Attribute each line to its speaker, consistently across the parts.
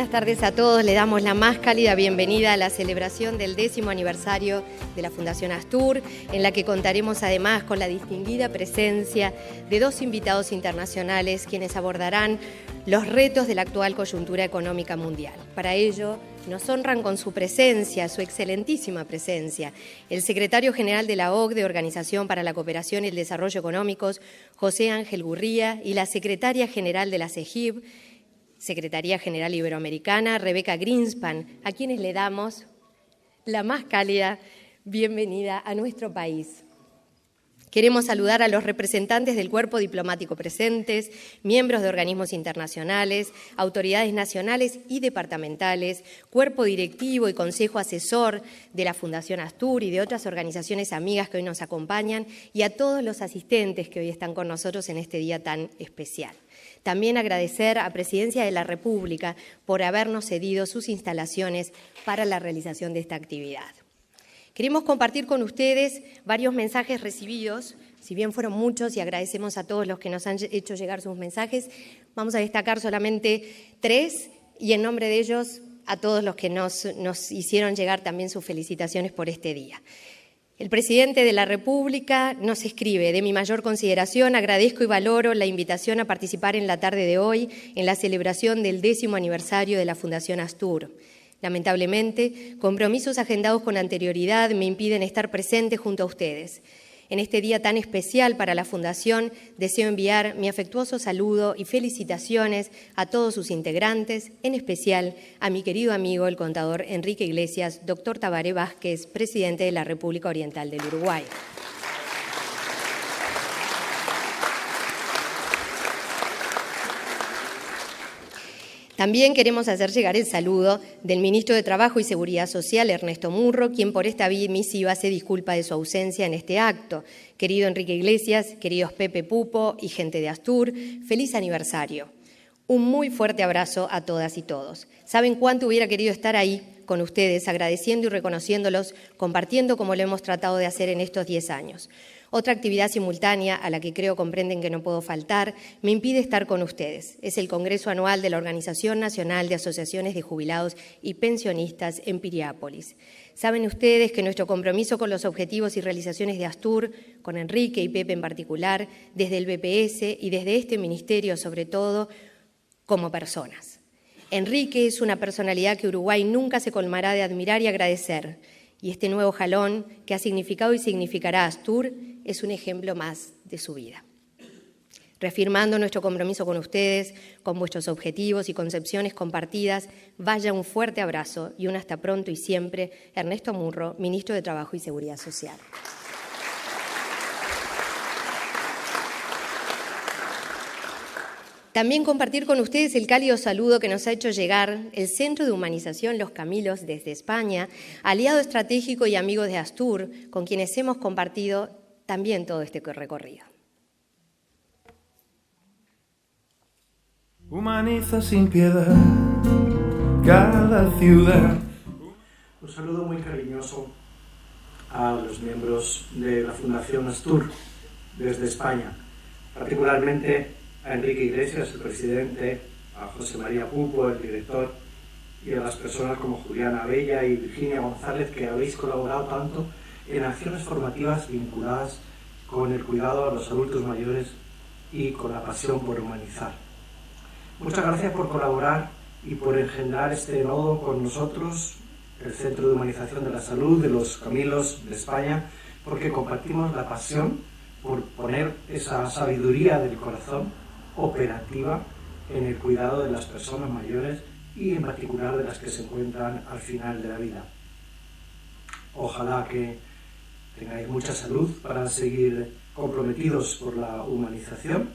Speaker 1: Buenas tardes a todos. Le damos la más cálida bienvenida a la celebración del 10º aniversario de la Fundación Astur, en la que contaremos además con la distinguida presencia de dos invitados internacionales quienes abordarán los retos de la actual coyuntura económica mundial. Para ello, nos honran con su presencia, su excelentísima presencia, el secretario general de la OCDE, Organización para la Cooperación y el Desarrollo Económicos, José Ángel Gurría, y la secretaria general de la CEGIB, Secretaría General Iberoamericana, Rebeca Greenspan, a quienes le damos la más cálida bienvenida a nuestro país. Queremos saludar a los representantes del cuerpo diplomático presentes, miembros de organismos internacionales, autoridades nacionales y departamentales, cuerpo directivo y consejo asesor de la Fundación Astur y de otras organizaciones amigas que hoy nos acompañan, y a todos los asistentes que hoy están con nosotros en este día tan especial. También agradecer a Presidencia de la República por habernos cedido sus instalaciones para la realización de esta actividad. Queremos compartir con ustedes varios mensajes recibidos, si bien fueron muchos y agradecemos a todos los que nos han hecho llegar sus mensajes, vamos a destacar solamente 3 y en nombre de ellos a todos los que nos hicieron llegar también sus felicitaciones por este día. El presidente de la República nos escribe: de mi mayor consideración, agradezco y valoro la invitación a participar en la tarde de hoy en la celebración del 10º aniversario de la Fundación Astur. Lamentablemente, compromisos agendados con anterioridad me impiden estar presente junto a ustedes. En este día tan especial para la Fundación, deseo enviar mi afectuoso saludo y felicitaciones a todos sus integrantes, en especial a mi querido amigo, el contador Enrique Iglesias, doctor Tabaré Vázquez, presidente de la República Oriental del Uruguay. También queremos hacer llegar el saludo del ministro de Trabajo y Seguridad Social, Ernesto Murro, quien por esta misiva se disculpa de su ausencia en este acto. Querido Enrique Iglesias, queridos Pepe Pupo y gente de Astur, feliz aniversario. Un muy fuerte abrazo a todas y todos. Saben cuánto hubiera querido estar ahí con ustedes, agradeciendo y reconociéndolos, compartiendo como lo hemos tratado de hacer en estos 10 años. Otra actividad simultánea, a la que creo comprenden que no puedo faltar, me impide estar con ustedes. Es el Congreso Anual de la Organización Nacional de Asociaciones de Jubilados y Pensionistas en Piriápolis. Saben ustedes que nuestro compromiso con los objetivos y realizaciones de Astur, con Enrique y Pepe en particular, desde el BPS y desde este ministerio sobre todo, como personas. Enrique es una personalidad que Uruguay nunca se colmará de admirar y agradecer. Y este nuevo jalón que ha significado y significará Astur es un ejemplo más de su vida. Reafirmando nuestro compromiso con ustedes, con vuestros objetivos y concepciones compartidas, vaya un fuerte abrazo y un hasta pronto y siempre, Ernesto Murro, Ministro de Trabajo y Seguridad Social. También compartir con ustedes el cálido saludo que nos ha hecho llegar el Centro de Humanización Los Camilos desde España, aliado estratégico y amigo de Astur, con quienes hemos compartido también todo este recorrido.
Speaker 2: Humaniza sin piedad cada ciudad.
Speaker 3: Un saludo muy cariñoso a los miembros de la Fundación Astur desde España, particularmente a Enrique Iglesias, el presidente, a José María Pupo, el director, y a las personas como Juliana Abella y Virginia González, que habéis colaborado tanto en acciones formativas vinculadas con el cuidado a los adultos mayores y con la pasión por humanizar. Muchas gracias por colaborar y por engendrar este nodo con nosotros, el Centro de Humanización de la Salud de los Camilos de España, porque compartimos la pasión por poner esa sabiduría del corazón operativa en el cuidado de las personas mayores y en particular de las que se encuentran al final de la vida. Ojalá que tengáis mucha salud para seguir comprometidos por la humanización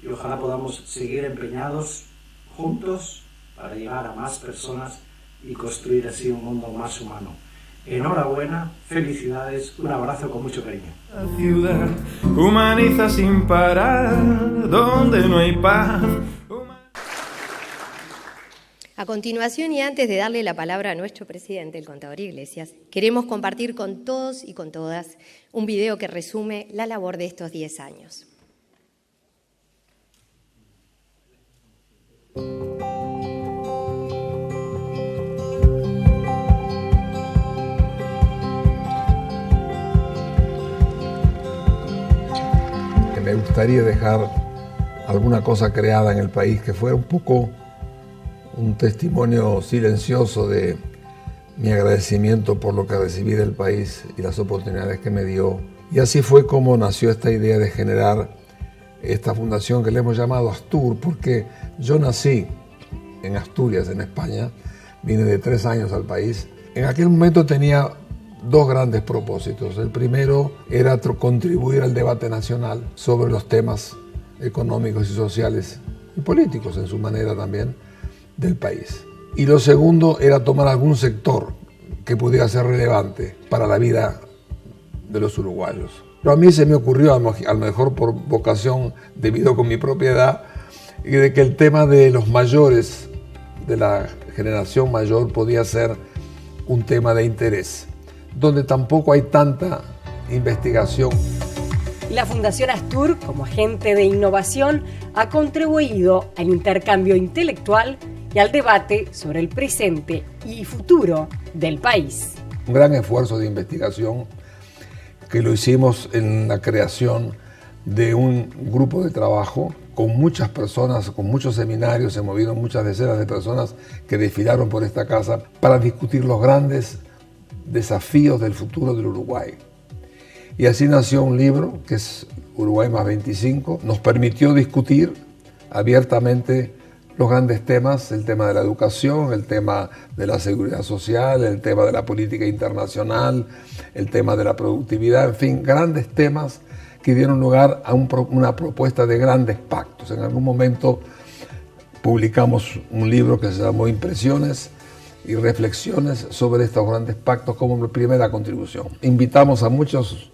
Speaker 3: y ojalá podamos seguir empeñados juntos para llegar a más personas y construir así un mundo más humano. Enhorabuena, felicidades, un abrazo con mucho cariño.
Speaker 2: La ciudad humaniza sin parar, donde no hay paz.
Speaker 1: A continuación, y antes de darle la palabra a nuestro presidente, el contador Iglesias, queremos compartir con todos y con todas un video que resume la labor de estos 10 años.
Speaker 4: me gustaría dejar alguna cosa creada en el país que fuera un poco un testimonio silencioso de mi agradecimiento por lo que recibí del país y las oportunidades que me dio. Y así fue como nació esta idea de generar esta fundación que le hemos llamado Astur, porque yo nací en Asturias, en España, vine de 3 años al país. En aquel momento tenía 2 grandes propósitos. El primero era contribuir al debate nacional sobre los temas económicos y sociales y políticos en su manera también del país. Y lo segundo era tomar algún sector que pudiera ser relevante para la vida de los uruguayos. Pero a mí se me ocurrió, a lo mejor por vocación debido con mi propia edad, de que el tema de los mayores, de la generación mayor, podía ser un tema de interés, donde tampoco hay tanta investigación.
Speaker 5: La Fundación Astur, como agente de innovación, ha contribuido al intercambio intelectual y al debate sobre el presente y futuro del país.
Speaker 4: Un gran esfuerzo de investigación que lo hicimos en la creación de un grupo de trabajo con muchas personas, con muchos seminarios, se movieron muchas decenas de personas que desfilaron por esta casa para discutir los grandes desafíos del futuro del Uruguay. Y así nació un libro que es Uruguay más 25, nos permitió discutir abiertamente los grandes temas, el tema de la educación, el tema de la seguridad social, el tema de la política internacional, el tema de la productividad, en fin, grandes temas que dieron lugar a una propuesta de grandes pactos. En algún momento publicamos un libro que se llamó Impresiones y Reflexiones sobre estos grandes pactos como primera contribución. Invitamos a muchos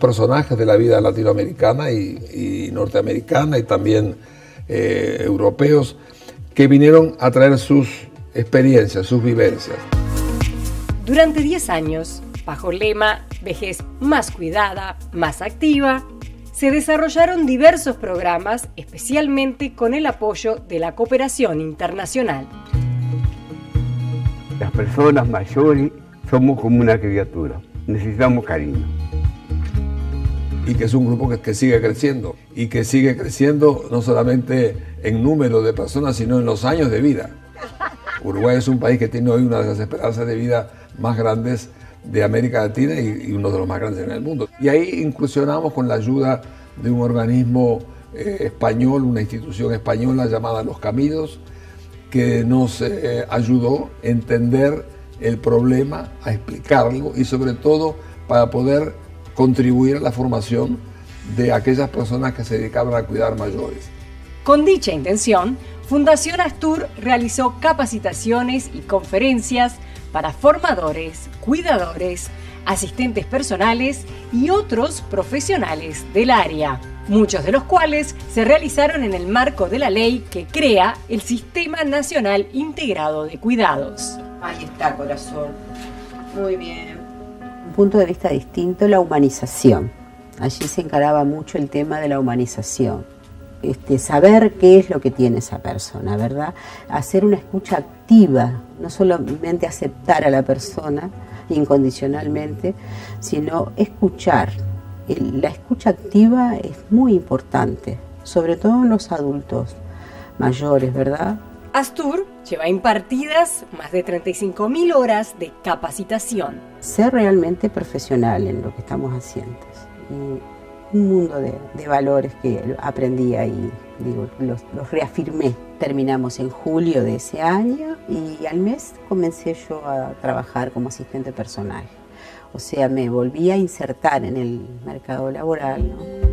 Speaker 4: personajes de la vida latinoamericana y norteamericana y también europeos que vinieron a traer sus experiencias, sus vivencias.
Speaker 5: Durante 10 años, bajo el lema Vejez más cuidada, más activa, se desarrollaron diversos programas, especialmente con el apoyo de la cooperación internacional.
Speaker 6: Las personas mayores somos como una criatura, necesitamos cariño.
Speaker 4: Y que es un grupo que sigue creciendo, y que sigue creciendo no solamente en número de personas, sino en los años de vida. Uruguay es un país que tiene hoy una de las esperanzas de vida más grandes de América Latina y uno de los más grandes en el mundo. Y ahí incursionamos con la ayuda de un organismo español, una institución española llamada Los Caminos, que nos ayudó a entender el problema, a explicarlo y sobre todo para poder contribuir a la formación de aquellas personas que se dedicaban a cuidar mayores.
Speaker 5: Con dicha intención, Fundación Astur realizó capacitaciones y conferencias para formadores, cuidadores, asistentes personales y otros profesionales del área, muchos de los cuales se realizaron en el marco de la ley que crea el Sistema Nacional Integrado de Cuidados.
Speaker 7: Ahí está, corazón. Muy bien. Un punto de vista distinto, la humanización. Allí se encaraba mucho el tema de la humanización. Saber qué es lo que tiene esa persona, ¿verdad? Hacer una escucha activa, no solamente aceptar a la persona incondicionalmente, sino escuchar. La escucha activa es muy importante, sobre todo en los adultos mayores, ¿verdad?
Speaker 5: Astur lleva impartidas más de 35.000 horas de capacitación.
Speaker 7: Ser realmente profesional en lo que estamos haciendo. Y un mundo de valores que aprendí ahí, los reafirmé. Terminamos en julio de ese año y al mes comencé yo a trabajar como asistente personal. O sea, me volví a insertar en el mercado laboral, ¿no?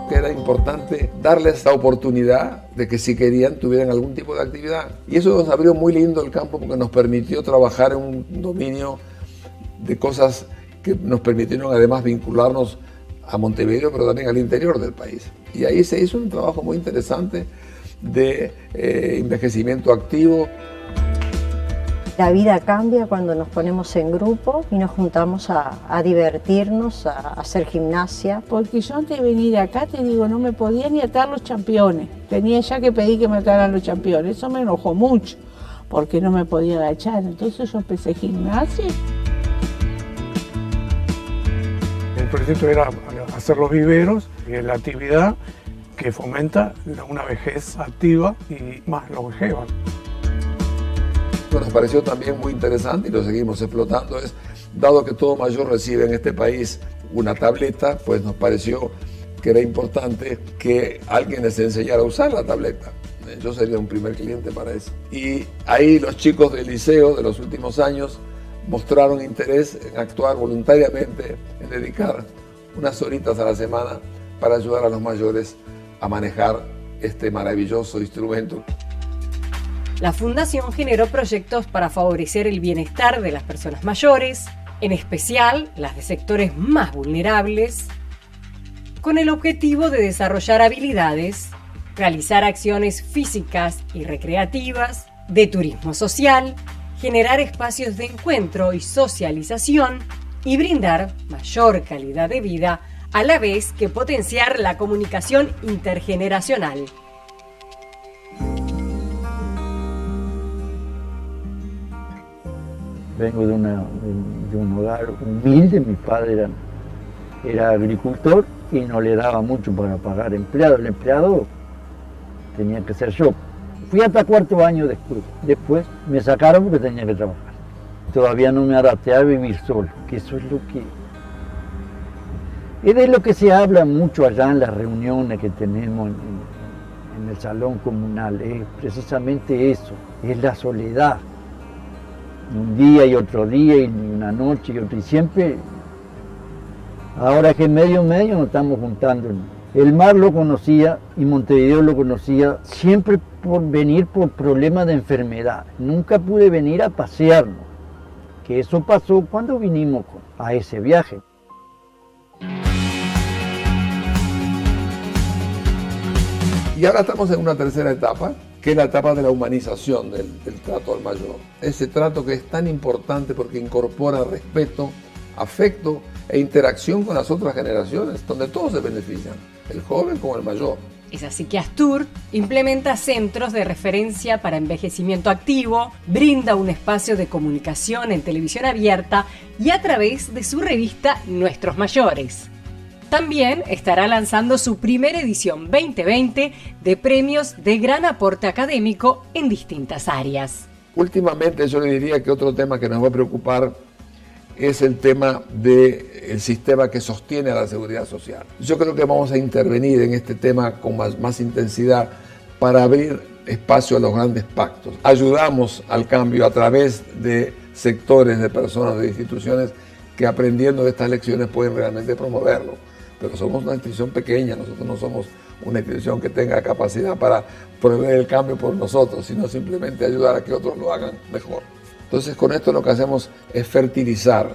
Speaker 4: Era importante darles la oportunidad de que si querían tuvieran algún tipo de actividad. Y eso nos abrió muy lindo el campo porque nos permitió trabajar en un dominio de cosas que nos permitieron además vincularnos a Montevideo, pero también al interior del país. Y ahí se hizo un trabajo muy interesante de envejecimiento activo.
Speaker 8: La vida cambia cuando nos ponemos en grupo y nos juntamos a divertirnos, a hacer gimnasia.
Speaker 9: Porque yo antes de venir acá, te digo, no me podía ni atar los championes. Tenía ya que pedir que me ataran los championes. Eso me enojó mucho, porque no me podía agachar. Entonces yo empecé gimnasia.
Speaker 10: El proyecto era hacer los viveros, la actividad que fomenta una vejez activa y más longeva.
Speaker 4: Lo que nos pareció también muy interesante y lo seguimos explotando es, dado que todo mayor recibe en este país una tableta, pues nos pareció que era importante que alguien les enseñara a usar la tableta. Yo sería un primer cliente para eso. Y ahí los chicos del liceo de los últimos años mostraron interés en actuar voluntariamente, en dedicar unas horitas a la semana para ayudar a los mayores a manejar este maravilloso instrumento.
Speaker 5: La Fundación generó proyectos para favorecer el bienestar de las personas mayores, en especial las de sectores más vulnerables, con el objetivo de desarrollar habilidades, realizar acciones físicas y recreativas, de turismo social, generar espacios de encuentro y socialización y brindar mayor calidad de vida, a la vez que potenciar la comunicación intergeneracional.
Speaker 11: Vengo de un hogar humilde, mi padre era agricultor y no le daba mucho para pagar empleado. El empleado tenía que ser yo. Fui hasta cuarto año después me sacaron porque tenía que trabajar. Todavía no me adapté a vivir solo, que eso es lo que... Es de lo que se habla mucho allá en las reuniones que tenemos en el salón comunal, es precisamente eso, es la soledad. Un día y otro día y una noche y otra, y siempre, ahora que medio nos estamos juntando. El mar lo conocía y Montevideo lo conocía siempre por venir por problemas de enfermedad. Nunca pude venir a pasearnos, que eso pasó cuando vinimos a ese viaje.
Speaker 4: Y ahora estamos en una tercera etapa, que es la etapa de la humanización del trato al mayor. Ese trato que es tan importante porque incorpora respeto, afecto e interacción con las otras generaciones, donde todos se benefician, el joven como el mayor.
Speaker 5: Es así que Astur implementa centros de referencia para envejecimiento activo, brinda un espacio de comunicación en televisión abierta y a través de su revista Nuestros Mayores. También estará lanzando su primera edición 2020 de premios de gran aporte académico en distintas áreas.
Speaker 4: Últimamente yo le diría que otro tema que nos va a preocupar es el tema del sistema que sostiene a la seguridad social. Yo creo que vamos a intervenir en este tema con más intensidad para abrir espacio a los grandes pactos. Ayudamos al cambio a través de sectores, de personas, de instituciones que aprendiendo de estas lecciones pueden realmente promoverlo. Pero somos una institución pequeña, nosotros no somos una institución que tenga capacidad para promover el cambio por nosotros, sino simplemente ayudar a que otros lo hagan mejor. Entonces con esto lo que hacemos es fertilizar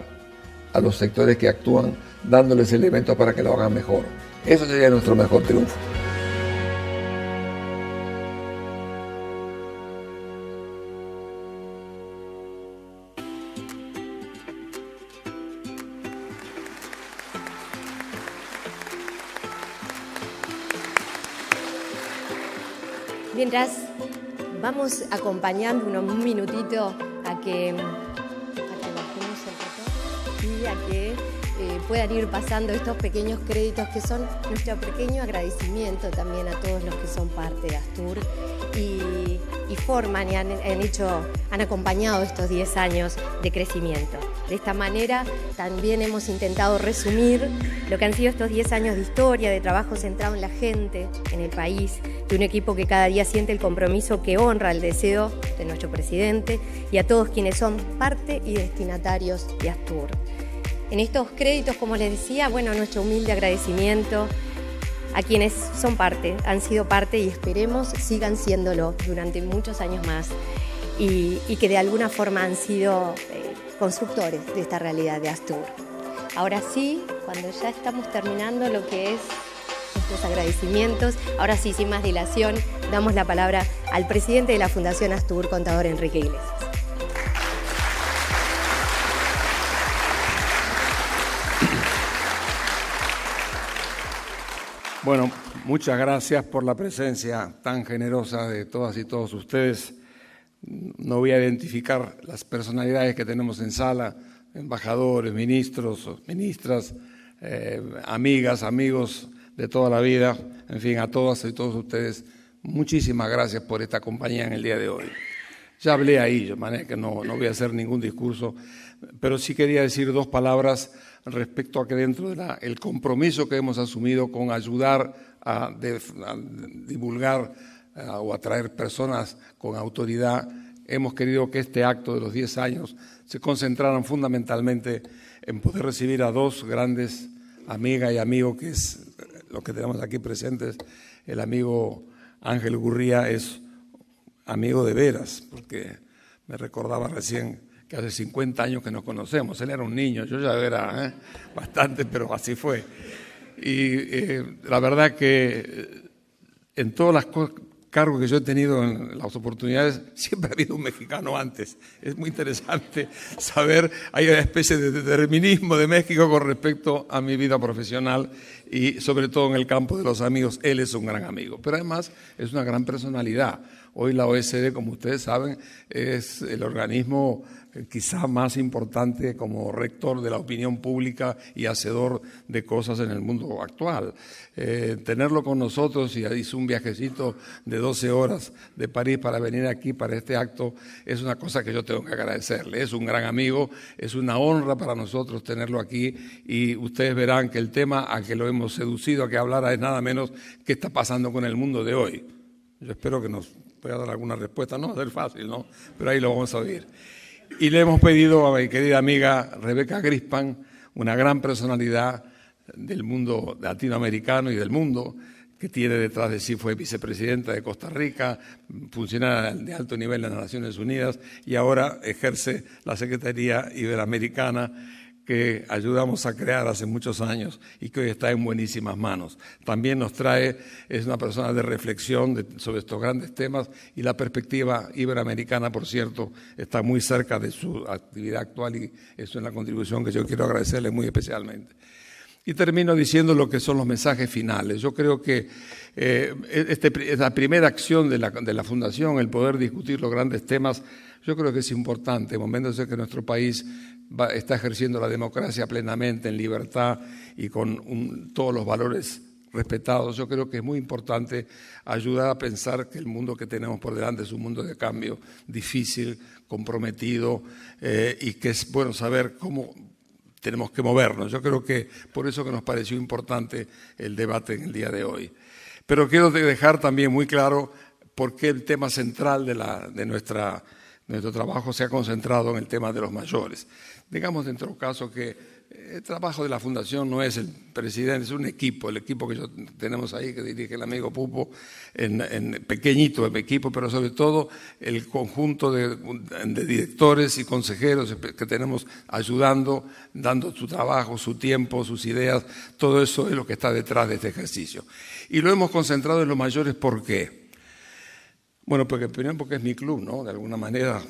Speaker 4: a los sectores que actúan, dándoles elementos para que lo hagan mejor. Eso sería nuestro mejor triunfo.
Speaker 1: Mientras vamos acompañando un minutito a que bajemos el botón y a que puedan ir pasando estos pequeños créditos que son nuestro pequeño agradecimiento también a todos los que son parte de Astur y forman y han acompañado estos 10 años de crecimiento. De esta manera también hemos intentado resumir lo que han sido estos 10 años de historia, de trabajo centrado en la gente, en el país, de un equipo que cada día siente el compromiso que honra el deseo de nuestro presidente y a todos quienes son parte y destinatarios de Astur. En estos créditos, como les decía, nuestro humilde agradecimiento a quienes son parte, han sido parte y esperemos sigan siéndolo durante muchos años más y que de alguna forma han sido constructores de esta realidad de Astur. Ahora sí, cuando ya estamos terminando lo que es nuestros agradecimientos, ahora sí, sin más dilación, damos la palabra al presidente de la Fundación Astur, contador Enrique Iglesias.
Speaker 12: Bueno, muchas gracias por la presencia tan generosa de todas y todos ustedes. No voy a identificar las personalidades que tenemos en sala, embajadores, ministros, ministras, amigas, amigos de toda la vida, en fin, a todas y todos ustedes, muchísimas gracias por esta compañía en el día de hoy. Ya hablé ahí, de manera que no voy a hacer ningún discurso, pero sí quería decir 2 palabras respecto a que dentro del compromiso que hemos asumido con ayudar a divulgar o atraer personas con autoridad, hemos querido que este acto de los 10 años se concentraran fundamentalmente en poder recibir a 2 grandes amigas y amigos, que es lo que tenemos aquí presentes. El amigo Ángel Gurría es amigo de veras, porque me recordaba recién que hace 50 años que nos conocemos. Él era un niño, yo ya era bastante, pero así fue. Y la verdad que en todas las cargos que yo he tenido, en las oportunidades, siempre ha habido un mexicano antes. Es muy interesante saber, hay una especie de determinismo de México con respecto a mi vida profesional y sobre todo en el campo de los amigos. Él es un gran amigo, pero además es una gran personalidad. Hoy la OSD, como ustedes saben, es el organismo quizá más importante como rector de la opinión pública y hacedor de cosas en el mundo actual. Tenerlo con nosotros, y hizo un viajecito de 12 horas de París para venir aquí para este acto, es una cosa que yo tengo que agradecerle. Es un gran amigo, es una honra para nosotros tenerlo aquí, y ustedes verán que el tema a que lo hemos seducido a que hablara es nada menos qué está pasando con el mundo de hoy. Yo espero que nos pueda dar alguna respuesta, no va a ser fácil, ¿no? Pero ahí lo vamos a oír. Y le hemos pedido a mi querida amiga Rebeca Grispan, una gran personalidad del mundo latinoamericano y del mundo, que tiene detrás de sí, fue vicepresidenta de Costa Rica, funcionaria de alto nivel en las Naciones Unidas y ahora ejerce la Secretaría Iberoamericana, que ayudamos a crear hace muchos años y que hoy está en buenísimas manos. También nos trae, es una persona de reflexión sobre estos grandes temas, y la perspectiva iberoamericana, por cierto, está muy cerca de su actividad actual, y eso es la contribución que yo quiero agradecerle muy especialmente. Y termino diciendo lo que son los mensajes finales. Yo creo que es la primera acción de la Fundación, el poder discutir los grandes temas. Yo creo que es importante, en momentos en que nuestro país está ejerciendo la democracia plenamente, en libertad y con todos los valores respetados. Yo creo que es muy importante ayudar a pensar que el mundo que tenemos por delante es un mundo de cambio difícil, comprometido, y que es bueno saber cómo tenemos que movernos. Yo creo que por eso que nos pareció importante el debate en el día de hoy. Pero quiero dejar también muy claro por qué el tema central de nuestro trabajo se ha concentrado en el tema de los mayores. Digamos, en todo caso, que el trabajo de la Fundación no es el presidente, es un equipo, el equipo que tenemos ahí, que dirige el amigo Pupo, en pequeñito el equipo, pero sobre todo el conjunto de directores y consejeros que tenemos ayudando, dando su trabajo, su tiempo, sus ideas. Todo eso es lo que está detrás de este ejercicio. Y lo hemos concentrado en los mayores, ¿por qué? Bueno, porque es mi club, ¿no? De alguna manera.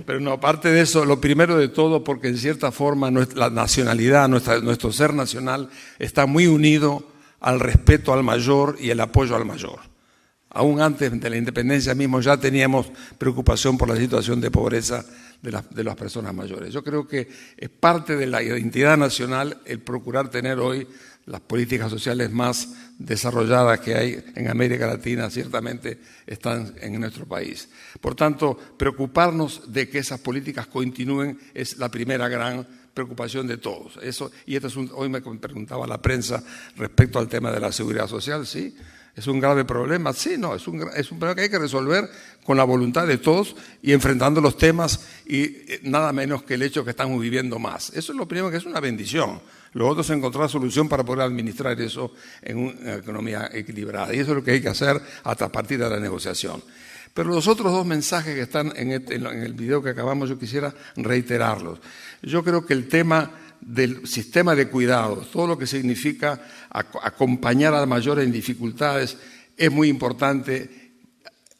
Speaker 12: Pero no, aparte de eso, lo primero de todo, porque en cierta forma la nacionalidad, nuestro ser nacional, está muy unido al respeto al mayor y el apoyo al mayor. Aún antes de la independencia mismo ya teníamos preocupación por la situación de pobreza de las personas mayores. Yo creo que es parte de la identidad nacional el procurar tener hoy las políticas sociales más desarrolladas que hay en América Latina, ciertamente están en nuestro país. Por tanto, preocuparnos de que esas políticas continúen es la primera gran preocupación de todos. Hoy me preguntaba la prensa respecto al tema de la seguridad social, ¿sí? ¿Es un grave problema? Sí, no, es un problema que hay que resolver con la voluntad de todos y enfrentando los temas, y nada menos que el hecho que estamos viviendo más. Eso es lo primero, que es una bendición. Lo otro es encontrar solución para poder administrar eso en una economía equilibrada. Y eso es lo que hay que hacer a partir de la negociación. Pero los otros 2 mensajes que están en el video que acabamos, yo quisiera reiterarlos. Yo creo que el tema del sistema de cuidados, todo lo que significa acompañar al mayor en dificultades, es muy importante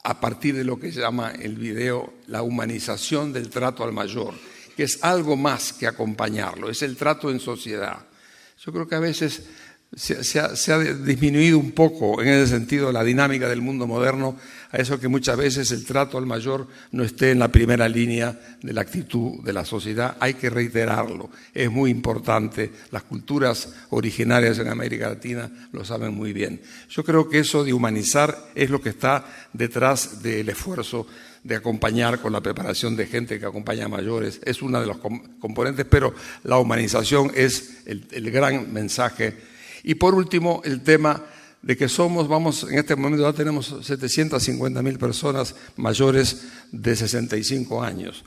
Speaker 12: a partir de lo que se llama el video la humanización del trato al mayor, que es algo más que acompañarlo, es el trato en sociedad. Yo creo que a veces se ha disminuido un poco en ese sentido la dinámica del mundo moderno, a eso que muchas veces el trato al mayor no esté en la primera línea de la actitud de la sociedad. Hay que reiterarlo, es muy importante. Las culturas originarias en América Latina lo saben muy bien. Yo creo que eso de humanizar es lo que está detrás del esfuerzo de acompañar con la preparación de gente que acompaña a mayores. Es uno de los componentes, pero la humanización es el gran mensaje. Y por último, el tema de que en este momento ya tenemos 750.000 personas mayores de 65 años.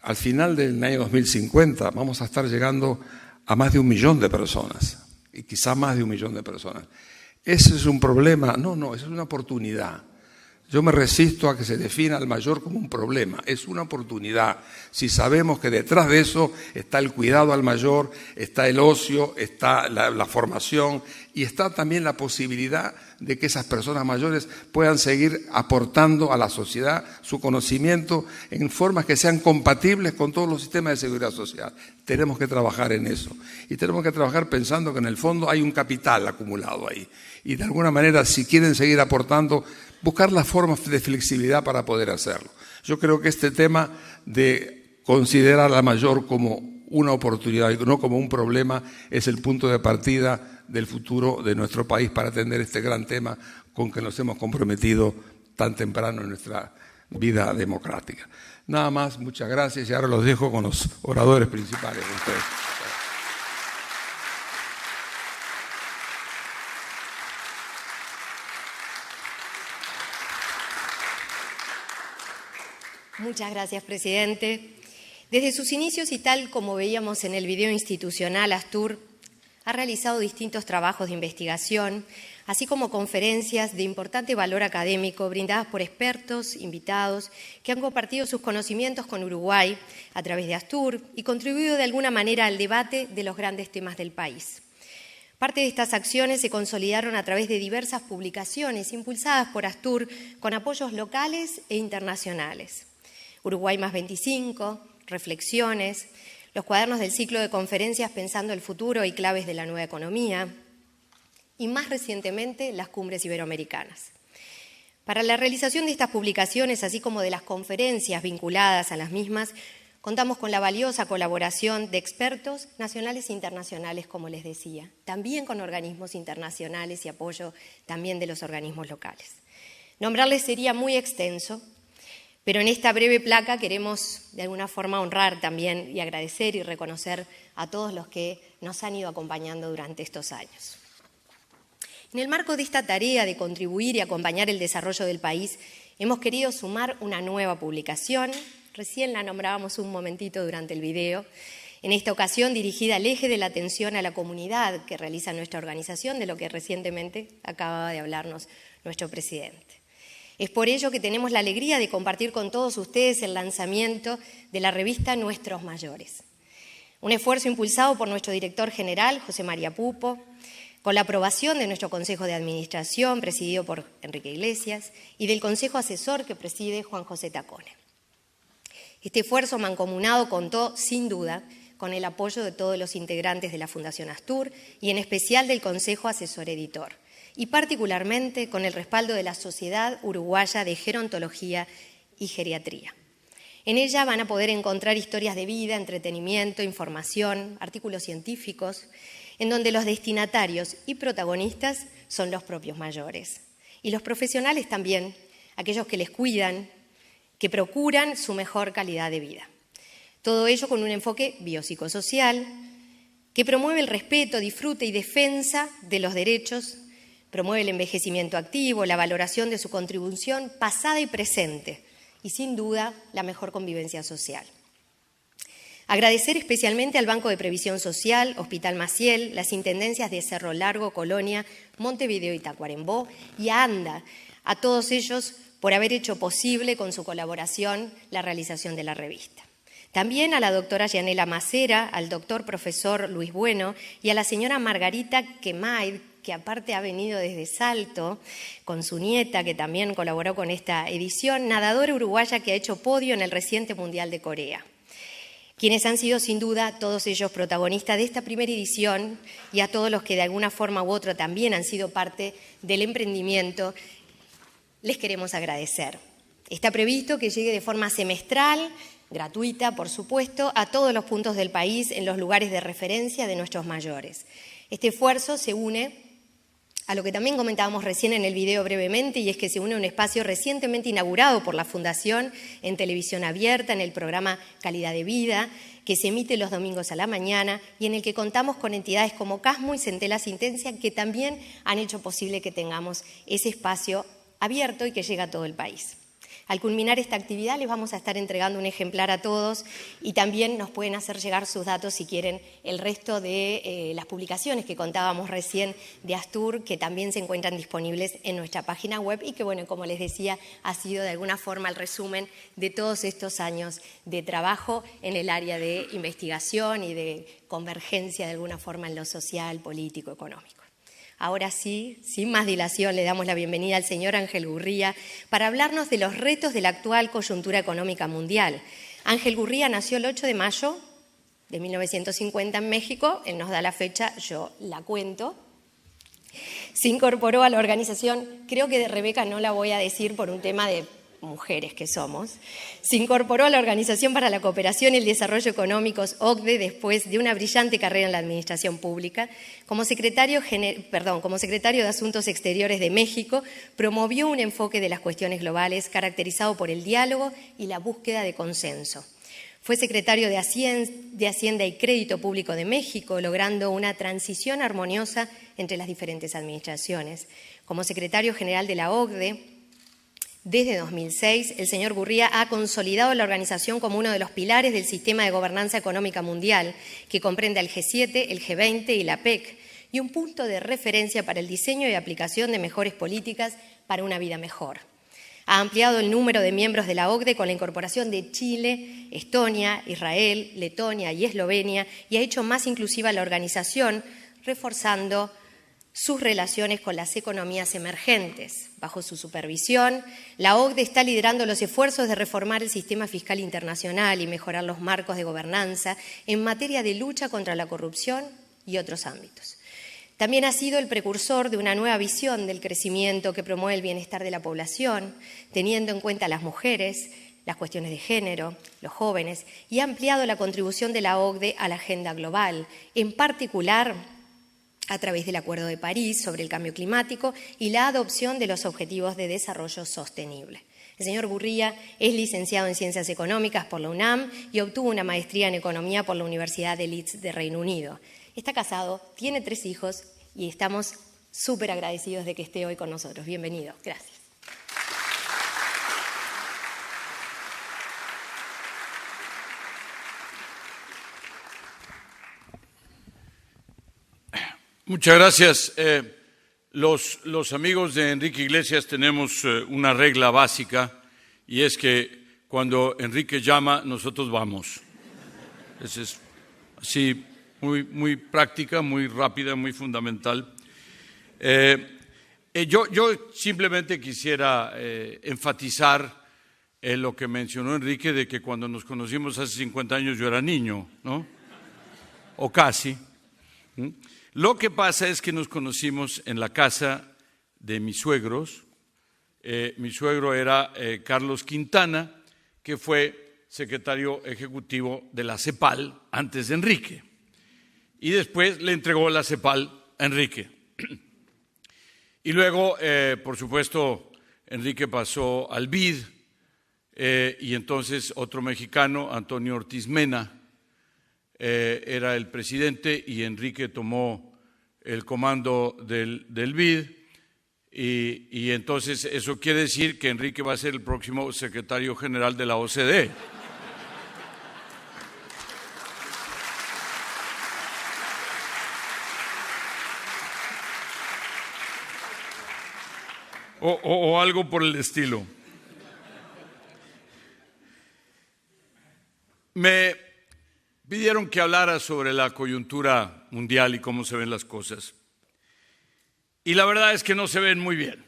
Speaker 12: Al final del año 2050 vamos a estar llegando a más de 1 millón de personas, y quizá más de 1 millón de personas. ¿Ese es un problema? No, eso es una oportunidad. Yo me resisto a que se defina al mayor como un problema. Es una oportunidad. Si sabemos que detrás de eso está el cuidado al mayor, está el ocio, está la formación y está también la posibilidad de que esas personas mayores puedan seguir aportando a la sociedad su conocimiento en formas que sean compatibles con todos los sistemas de seguridad social. Tenemos que trabajar en eso. Y tenemos que trabajar pensando que en el fondo hay un capital acumulado ahí. Y de alguna manera, si quieren seguir aportando, buscar las formas de flexibilidad para poder hacerlo. Yo creo que este tema de considerar a la mayor como una oportunidad y no como un problema es el punto de partida del futuro de nuestro país para atender este gran tema con que nos hemos comprometido tan temprano en nuestra vida democrática. Nada más, muchas gracias y ahora los dejo con los oradores principales de ustedes.
Speaker 1: Muchas gracias, presidente. Desde sus inicios y tal como veíamos en el video institucional, Astur ha realizado distintos trabajos de investigación, así como conferencias de importante valor académico brindadas por expertos, invitados, que han compartido sus conocimientos con Uruguay a través de Astur y contribuido de alguna manera al debate de los grandes temas del país. Parte de estas acciones se consolidaron a través de diversas publicaciones impulsadas por Astur con apoyos locales e internacionales. Uruguay más 25, reflexiones, los cuadernos del ciclo de conferencias Pensando el futuro y claves de la nueva economía y más recientemente las cumbres iberoamericanas. Para la realización de estas publicaciones, así como de las conferencias vinculadas a las mismas, contamos con la valiosa colaboración de expertos nacionales e internacionales, como les decía, también con organismos internacionales y apoyo también de los organismos locales. Nombrarles sería muy extenso, pero en esta breve placa queremos de alguna forma honrar también y agradecer y reconocer a todos los que nos han ido acompañando durante estos años. En el marco de esta tarea de contribuir y acompañar el desarrollo del país, hemos querido sumar una nueva publicación, recién la nombrábamos un momentito durante el video, en esta ocasión dirigida al eje de la atención a la comunidad que realiza nuestra organización, de lo que recientemente acababa de hablarnos nuestro presidente. Es por ello que tenemos la alegría de compartir con todos ustedes el lanzamiento de la revista Nuestros Mayores. Un esfuerzo impulsado por nuestro director general, José María Pupo, con la aprobación de nuestro Consejo de Administración, presidido por Enrique Iglesias, y del Consejo Asesor que preside Juan José Tacone. Este esfuerzo mancomunado contó, sin duda, con el apoyo de todos los integrantes de la Fundación Astur y en especial del Consejo Asesor Editor, y particularmente con el respaldo de la Sociedad Uruguaya de Gerontología y Geriatría. En ella van a poder encontrar historias de vida, entretenimiento, información, artículos científicos, en donde los destinatarios y protagonistas son los propios mayores. Y los profesionales también, aquellos que les cuidan, que procuran su mejor calidad de vida. Todo ello con un enfoque biopsicosocial que promueve el respeto, disfrute y defensa de los derechos, promueve el envejecimiento activo, la valoración de su contribución pasada y presente y, sin duda, la mejor convivencia social. Agradecer especialmente al Banco de Previsión Social, Hospital Maciel, las Intendencias de Cerro Largo, Colonia, Montevideo y Tacuarembó y a ANDA, a todos ellos por haber hecho posible con su colaboración la realización de la revista. También a la doctora Yanela Macera, al doctor profesor Luis Bueno y a la señora Margarita Quemaid, que aparte ha venido desde Salto, con su nieta, que también colaboró con esta edición, nadadora uruguaya que ha hecho podio en el reciente Mundial de Corea. quienes han sido sin duda todos ellos protagonistas de esta primera edición, y a todos los que de alguna forma u otra también han sido parte del emprendimiento, les queremos agradecer. Está previsto que llegue de forma semestral, gratuita, por supuesto, a todos los puntos del país en los lugares de referencia de nuestros mayores. Este esfuerzo se une a lo que también comentábamos recién en el video brevemente, y es que se une a un espacio recientemente inaugurado por la Fundación en televisión abierta, en el programa Calidad de Vida, que se emite los domingos a la mañana y en el que contamos con entidades como Casmo y Centela Sintencia, que también han hecho posible que tengamos ese espacio abierto y que llegue a todo el país. Al culminar esta actividad les vamos a estar entregando un ejemplar a todos, y también nos pueden hacer llegar sus datos si quieren el resto de las publicaciones que contábamos recién de Astur, que también se encuentran disponibles en nuestra página web y que, bueno, como les decía, ha sido de alguna forma el resumen de todos estos años de trabajo en el área de investigación y de convergencia de alguna forma en lo social, político, económico. Ahora sí, sin más dilación, le damos la bienvenida al señor Ángel Gurría para hablarnos de los retos de la actual coyuntura económica mundial. Ángel Gurría nació el 8 de mayo de 1950 en México, él nos da la fecha, yo la cuento. Se incorporó a la organización, creo que de Rebeca no la voy a decir por un tema de mujeres que somos, se incorporó a la Organización para la Cooperación y el Desarrollo Económicos, OCDE, después de una brillante carrera en la administración pública. Como secretario de Asuntos Exteriores de México, promovió un enfoque de las cuestiones globales caracterizado por el diálogo y la búsqueda de consenso. Fue secretario de Hacienda y Crédito Público de México, logrando una transición armoniosa entre las diferentes administraciones. Como secretario general de la OCDE, desde 2006, el señor Gurría ha consolidado la organización como uno de los pilares del sistema de gobernanza económica mundial, que comprende al G7, el G20 y la PEC, y un punto de referencia para el diseño y aplicación de mejores políticas para una vida mejor. Ha ampliado el número de miembros de la OCDE con la incorporación de Chile, Estonia, Israel, Letonia y Eslovenia, y ha hecho más inclusiva la organización, reforzando sus relaciones con las economías emergentes. Bajo su supervisión, la OCDE está liderando los esfuerzos de reformar el sistema fiscal internacional y mejorar los marcos de gobernanza en materia de lucha contra la corrupción y otros ámbitos. También ha sido el precursor de una nueva visión del crecimiento que promueve el bienestar de la población, teniendo en cuenta a las mujeres, las cuestiones de género, los jóvenes, y ha ampliado la contribución de la OCDE a la agenda global, en particular a través del Acuerdo de París sobre el cambio climático y la adopción de los Objetivos de Desarrollo Sostenible. El señor Gurría es licenciado en Ciencias Económicas por la UNAM y obtuvo una maestría en Economía por la Universidad de Leeds de Reino Unido. Está casado, tiene 3 hijos y estamos súper agradecidos de que esté hoy con nosotros. Bienvenido. Gracias.
Speaker 13: Muchas gracias. Los amigos de Enrique Iglesias tenemos una regla básica, y es que cuando Enrique llama, nosotros vamos. Es así, muy práctica, muy rápida, muy fundamental. Yo simplemente quisiera enfatizar lo que mencionó Enrique, de que cuando nos conocimos hace 50 años yo era niño, ¿no? O casi. Lo que pasa es que nos conocimos en la casa de mis suegros. Mi suegro era Carlos Quintana, que fue secretario ejecutivo de la CEPAL antes de Enrique. Y después le entregó la CEPAL a Enrique. Y luego, por supuesto, Enrique pasó al BID, y entonces otro mexicano, Antonio Ortiz Mena, era el presidente, y Enrique tomó el comando del BID, y entonces eso quiere decir que Enrique va a ser el próximo secretario general de la OCDE. O algo por el estilo. Me pidieron que hablara sobre la coyuntura mundial y cómo se ven las cosas. Y la verdad es que no se ven muy bien.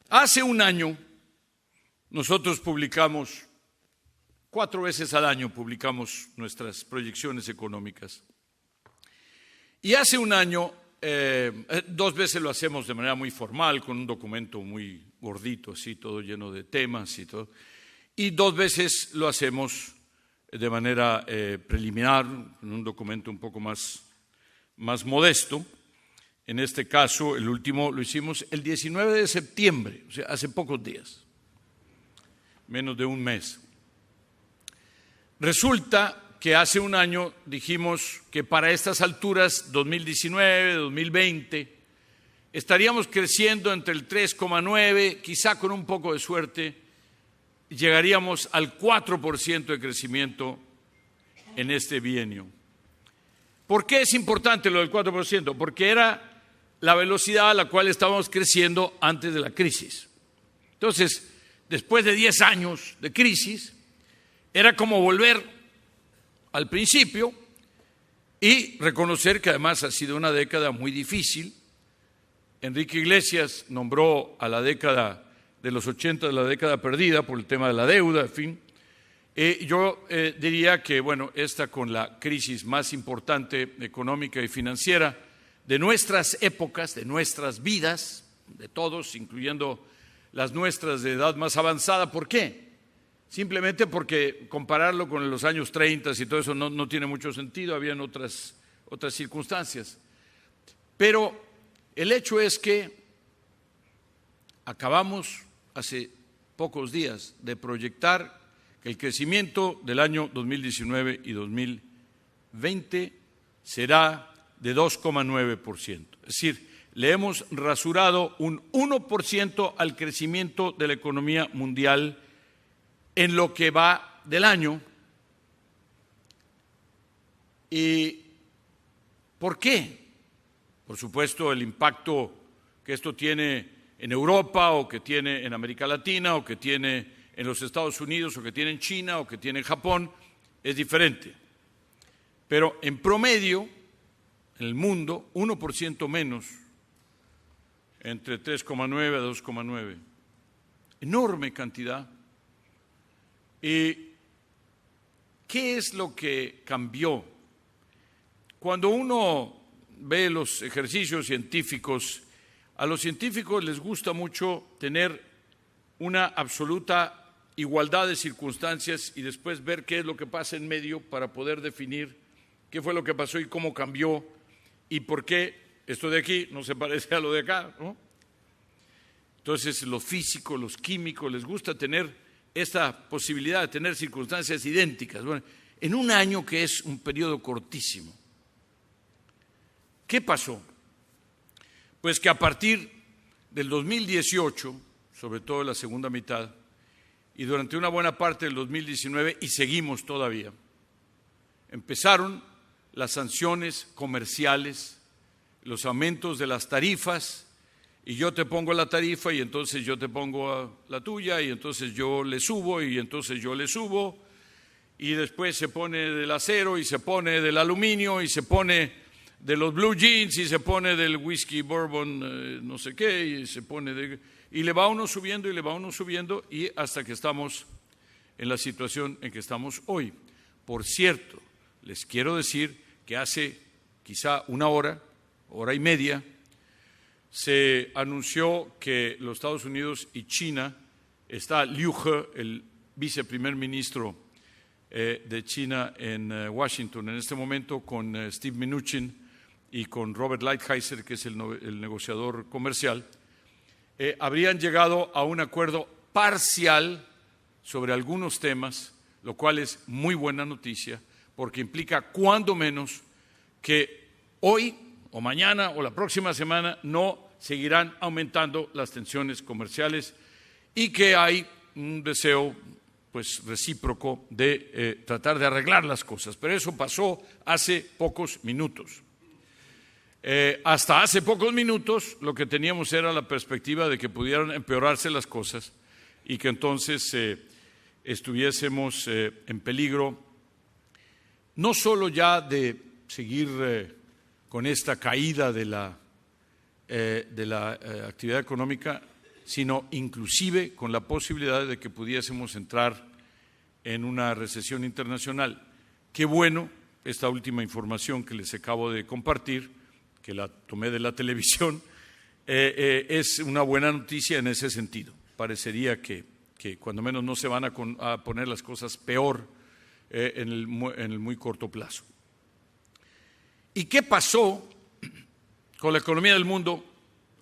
Speaker 13: Hace un año nosotros publicamos 4 veces al año publicamos nuestras proyecciones económicas. Y hace un año, 2 veces lo hacemos de manera muy formal, con un documento muy gordito, así, todo lleno de temas y todo. Y 2 veces lo hacemos de manera preliminar, en un documento un poco más modesto. En este caso, el último lo hicimos el 19 de septiembre, o sea, hace pocos días, menos de un mes. Resulta que hace un año dijimos que para estas alturas, 2019, 2020, estaríamos creciendo entre el 3,9, quizá con un poco de suerte, llegaríamos al 4% de crecimiento en este bienio. ¿Por qué es importante lo del 4%? Porque era la velocidad a la cual estábamos creciendo antes de la crisis. Entonces, después de 10 años de crisis, era como volver al principio y reconocer que además ha sido una década muy difícil. Enrique Iglesias nombró a la década de los 80 de la década perdida por el tema de la deuda, en fin. Yo diría que, bueno, esta con la crisis más importante económica y financiera de nuestras épocas, de nuestras vidas, de todos, incluyendo las nuestras de edad más avanzada. ¿Por qué? Simplemente porque compararlo con los años 30 y todo eso no tiene mucho sentido, habían otras circunstancias. Pero el hecho es que acabamos hace pocos días de proyectar que el crecimiento del año 2019 y 2020 será de 2,9%. Es decir, le hemos rasurado un 1% al crecimiento de la economía mundial en lo que va del año. ¿Y por qué? Por supuesto, el impacto que esto tiene en Europa, o que tiene en América Latina, o que tiene en los Estados Unidos, o que tiene en China, o que tiene en Japón, es diferente. Pero en promedio, en el mundo, 1% menos, entre 3,9 a 2,9. Enorme cantidad. ¿Y qué es lo que cambió? Cuando uno ve los ejercicios científicos, a los científicos les gusta mucho tener una absoluta igualdad de circunstancias y después ver qué es lo que pasa en medio para poder definir qué fue lo que pasó y cómo cambió y por qué esto de aquí no se parece a lo de acá, ¿no? Entonces, los físicos, los químicos, les gusta tener esta posibilidad de tener circunstancias idénticas. Bueno, en un año que es un periodo cortísimo, ¿qué pasó? Pues que a partir del 2018, sobre todo en la segunda mitad, y durante una buena parte del 2019, y seguimos todavía, empezaron las sanciones comerciales, los aumentos de las tarifas, y yo te pongo la tarifa y entonces yo te pongo la tuya y entonces yo le subo y entonces yo le subo, y después se pone del acero y se pone del aluminio y se pone de los blue jeans y se pone del whisky bourbon no sé qué y se pone y le va uno subiendo y le va uno subiendo y hasta que estamos en la situación en que estamos hoy. Por cierto, les quiero decir que hace quizá una hora y media, se anunció que los Estados Unidos y China, está Liu He, el viceprimer ministro de China en Washington en este momento, con Steve Mnuchin y con Robert Lighthizer, que es el negociador comercial, habrían llegado a un acuerdo parcial sobre algunos temas, lo cual es muy buena noticia, porque implica cuando menos que hoy o mañana o la próxima semana no seguirán aumentando las tensiones comerciales y que hay un deseo pues recíproco de tratar de arreglar las cosas. Pero eso pasó hace pocos minutos. Hasta hace pocos minutos lo que teníamos era la perspectiva de que pudieran empeorarse las cosas y que entonces estuviésemos en peligro no solo ya de seguir con esta caída de la actividad económica, sino inclusive con la posibilidad de que pudiésemos entrar en una recesión internacional. Qué bueno esta última información que les acabo de compartir, que la tomé de la televisión, es una buena noticia en ese sentido. Parecería que cuando menos no se van a poner las cosas peor en el muy corto plazo. ¿Y qué pasó con la economía del mundo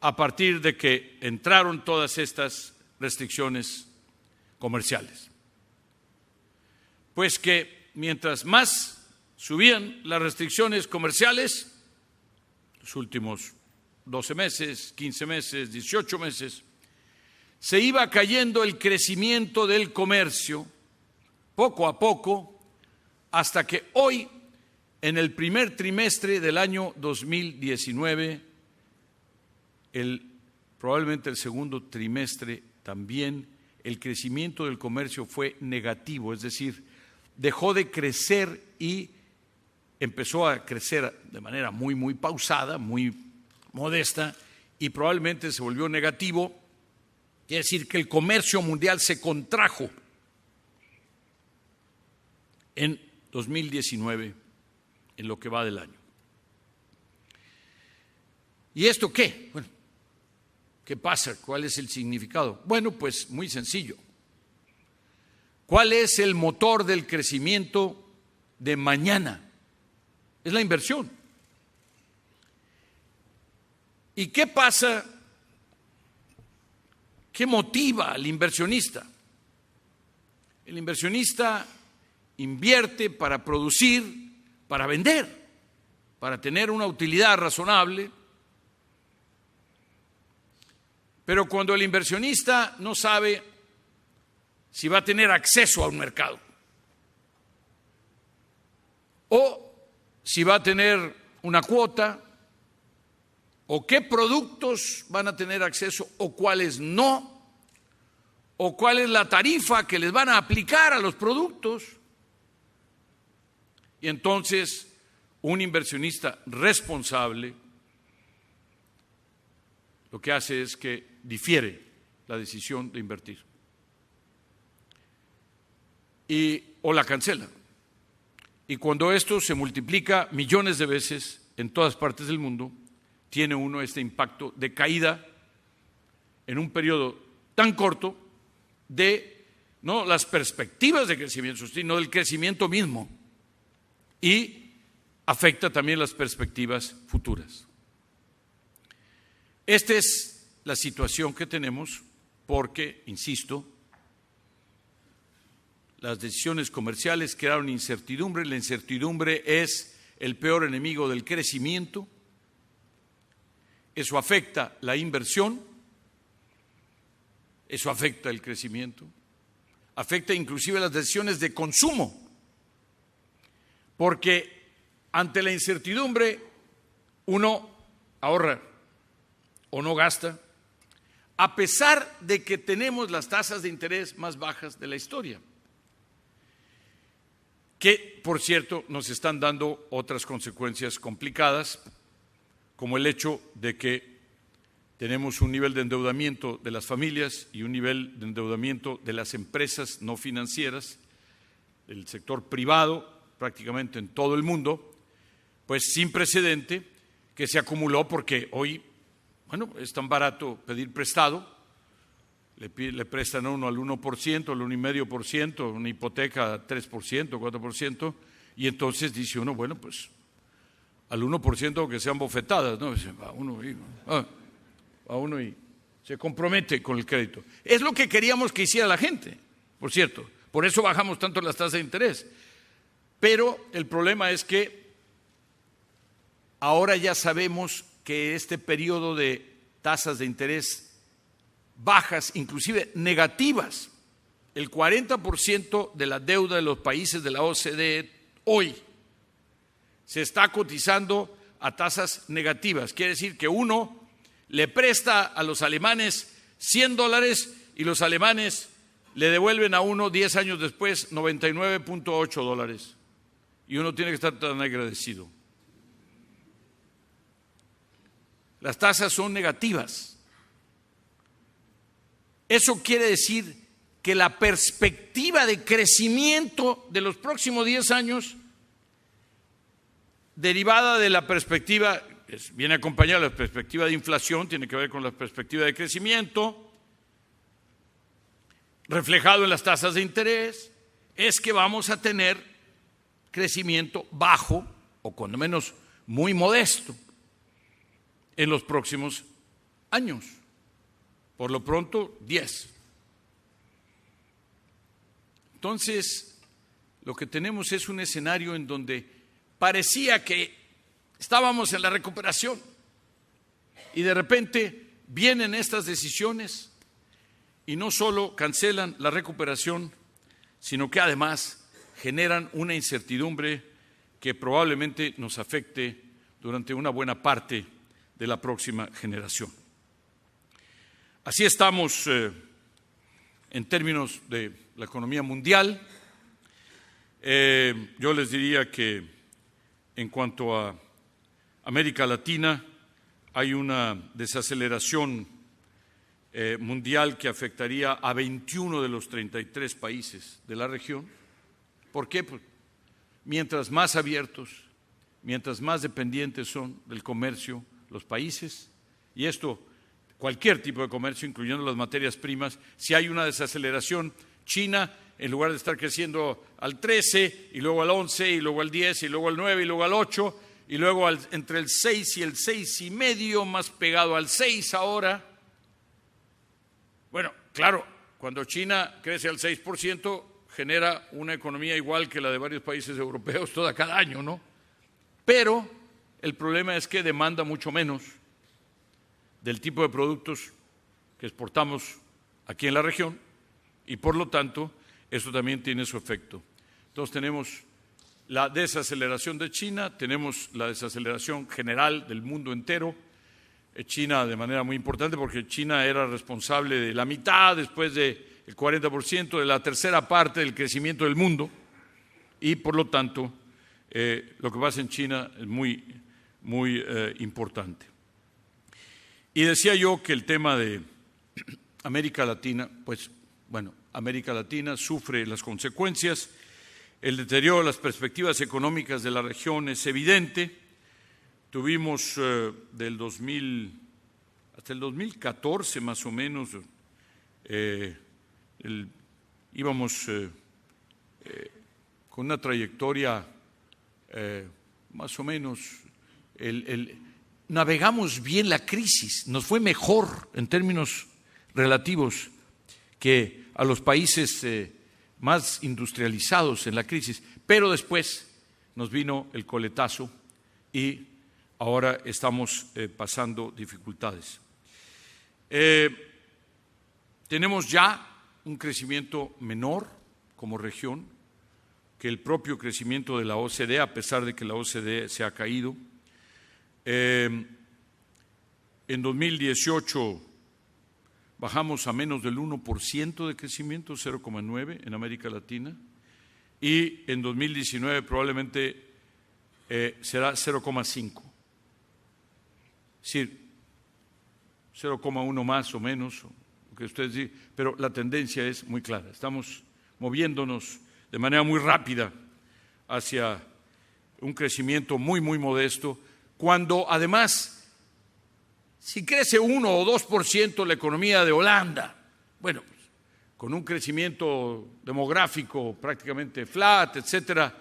Speaker 13: a partir de que entraron todas estas restricciones comerciales? Pues que mientras más subían las restricciones comerciales, los últimos 12 meses, 15 meses, 18 meses, se iba cayendo el crecimiento del comercio poco a poco, hasta que hoy, en el primer trimestre del año 2019, probablemente el segundo trimestre también, el crecimiento del comercio fue negativo, es decir, dejó de crecer y empezó a crecer de manera muy pausada, muy modesta, y probablemente se volvió negativo. Quiere decir que el comercio mundial se contrajo en 2019, en lo que va del año. ¿Y esto qué? Bueno, ¿qué pasa? ¿Cuál es el significado? Bueno, pues muy sencillo. ¿Cuál es el motor del crecimiento de mañana? Es la inversión. ¿Y qué pasa? ¿Qué motiva al inversionista? El inversionista invierte para producir, para vender, para tener una utilidad razonable. Pero cuando el inversionista no sabe si va a tener acceso a un mercado o si va a tener una cuota o qué productos van a tener acceso o cuáles no, o cuál es la tarifa que les van a aplicar a los productos. Y entonces un inversionista responsable lo que hace es que difiere la decisión de invertir o la cancela. Y cuando esto se multiplica millones de veces en todas partes del mundo, tiene uno este impacto de caída en un periodo tan corto de no las perspectivas de crecimiento, sino del crecimiento mismo, y afecta también las perspectivas futuras. Esta es la situación que tenemos porque, insisto, las decisiones comerciales crearon incertidumbre. La incertidumbre es el peor enemigo del crecimiento. Eso afecta la inversión, eso afecta el crecimiento, afecta inclusive las decisiones de consumo, porque ante la incertidumbre uno ahorra o no gasta, a pesar de que tenemos las tasas de interés más bajas de la historia, que por cierto nos están dando otras consecuencias complicadas, como el hecho de que tenemos un nivel de endeudamiento de las familias y un nivel de endeudamiento de las empresas no financieras, del sector privado, prácticamente en todo el mundo, pues sin precedente, que se acumuló porque hoy, bueno, es tan barato pedir prestado, le prestan a uno al 1%, al 1,5%, una hipoteca a 3%, 4%, y entonces dice uno, bueno, pues al 1% que sean bofetadas, ¿no? Va uno y se compromete con el crédito. Es lo que queríamos que hiciera la gente, por cierto. Por eso bajamos tanto las tasas de interés. Pero el problema es que ahora ya sabemos que este periodo de tasas de interés bajas, inclusive negativas, el 40% de la deuda de los países de la OCDE hoy se está cotizando a tasas negativas. Quiere decir que uno le presta a los alemanes $100 y los alemanes le devuelven a uno 10 años después $99.8. Y uno tiene que estar tan agradecido. Las tasas son negativas. Eso quiere decir que la perspectiva de crecimiento de los próximos 10 años, derivada de la perspectiva, viene acompañada de la perspectiva de inflación, tiene que ver con la perspectiva de crecimiento, reflejado en las tasas de interés, es que vamos a tener crecimiento bajo, o cuando menos muy modesto, en los próximos años. Por lo pronto, 10. Entonces, lo que tenemos es un escenario en donde parecía que estábamos en la recuperación y de repente vienen estas decisiones y no solo cancelan la recuperación, sino que además generan una incertidumbre que probablemente nos afecte durante una buena parte de la próxima generación. Así estamos en términos de la economía mundial. Yo les diría que en cuanto a América Latina hay una desaceleración mundial que afectaría a 21 de los 33 países de la región. ¿Por qué? Pues, mientras más abiertos, mientras más dependientes son del comercio los países, y esto cualquier tipo de comercio, incluyendo las materias primas, si hay una desaceleración, China, en lugar de estar creciendo al 13, y luego al 11, y luego al 10, y luego al 9, y luego al 8, y luego entre el 6 y el 6,5, más pegado al 6 ahora. Bueno, claro, cuando China crece al 6%, genera una economía igual que la de varios países europeos cada año, ¿no? Pero el problema es que demanda mucho menos del tipo de productos que exportamos aquí en la región y por lo tanto eso también tiene su efecto. Entonces tenemos la desaceleración de China, tenemos la desaceleración general del mundo entero. China de manera muy importante porque China era responsable de la mitad, después del 40%, de la tercera parte del crecimiento del mundo y por lo tanto lo que pasa en China es muy importante. Y decía yo que el tema de América Latina, pues bueno, América Latina sufre las consecuencias, el deterioro de las perspectivas económicas de la región es evidente. Tuvimos del 2000 hasta el 2014 más o menos, íbamos con una trayectoria más o menos, navegamos bien la crisis, nos fue mejor en términos relativos que a los países más industrializados en la crisis, pero después nos vino el coletazo y ahora estamos pasando dificultades. Tenemos ya un crecimiento menor como región que el propio crecimiento de la OCDE, a pesar de que la OCDE se ha caído. En 2018 bajamos a menos del 1% de crecimiento, 0,9% en América Latina, y en 2019 probablemente será 0,5%. Es decir, 0,1 más o menos, lo que ustedes dicen, pero la tendencia es muy clara. Estamos moviéndonos de manera muy rápida hacia un crecimiento muy modesto, cuando además, si crece 1 o 2% la economía de Holanda, bueno, pues, con un crecimiento demográfico prácticamente flat, etcétera,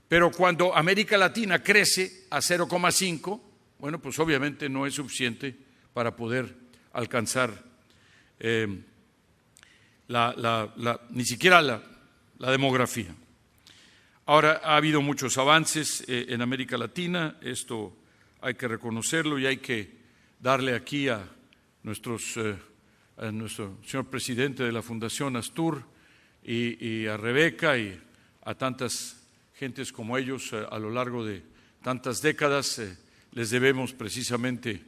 Speaker 13: pero cuando América Latina crece a 0,5%, bueno, pues obviamente no es suficiente para poder alcanzar ni siquiera la demografía. Ahora, ha habido muchos avances en América Latina, esto hay que reconocerlo y hay que darle aquí a nuestro señor presidente de la Fundación Astur y a Rebeca y a tantas gentes como ellos a lo largo de tantas décadas. Les debemos precisamente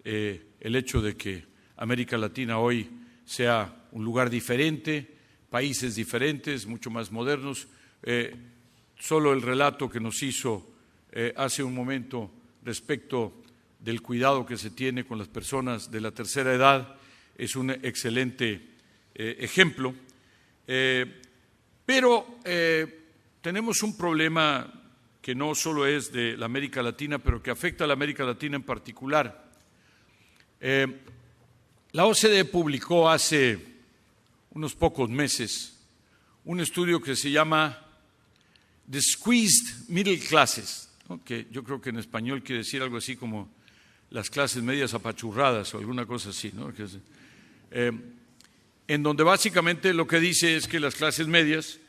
Speaker 13: el hecho de que América Latina hoy sea un lugar diferente, países diferentes, mucho más modernos. Solo el relato que nos hizo hace un momento respecto del cuidado que se tiene con las personas de la tercera edad es un excelente ejemplo. Pero tenemos un problema que no solo es de la América Latina, pero que afecta a la América Latina en particular. La OCDE publicó hace unos pocos meses un estudio que se llama The Squeezed Middle Classes, ¿no? Que yo creo que en español quiere decir algo así como las clases medias apachurradas o alguna cosa así, ¿no? En donde básicamente lo que dice es que las clases medias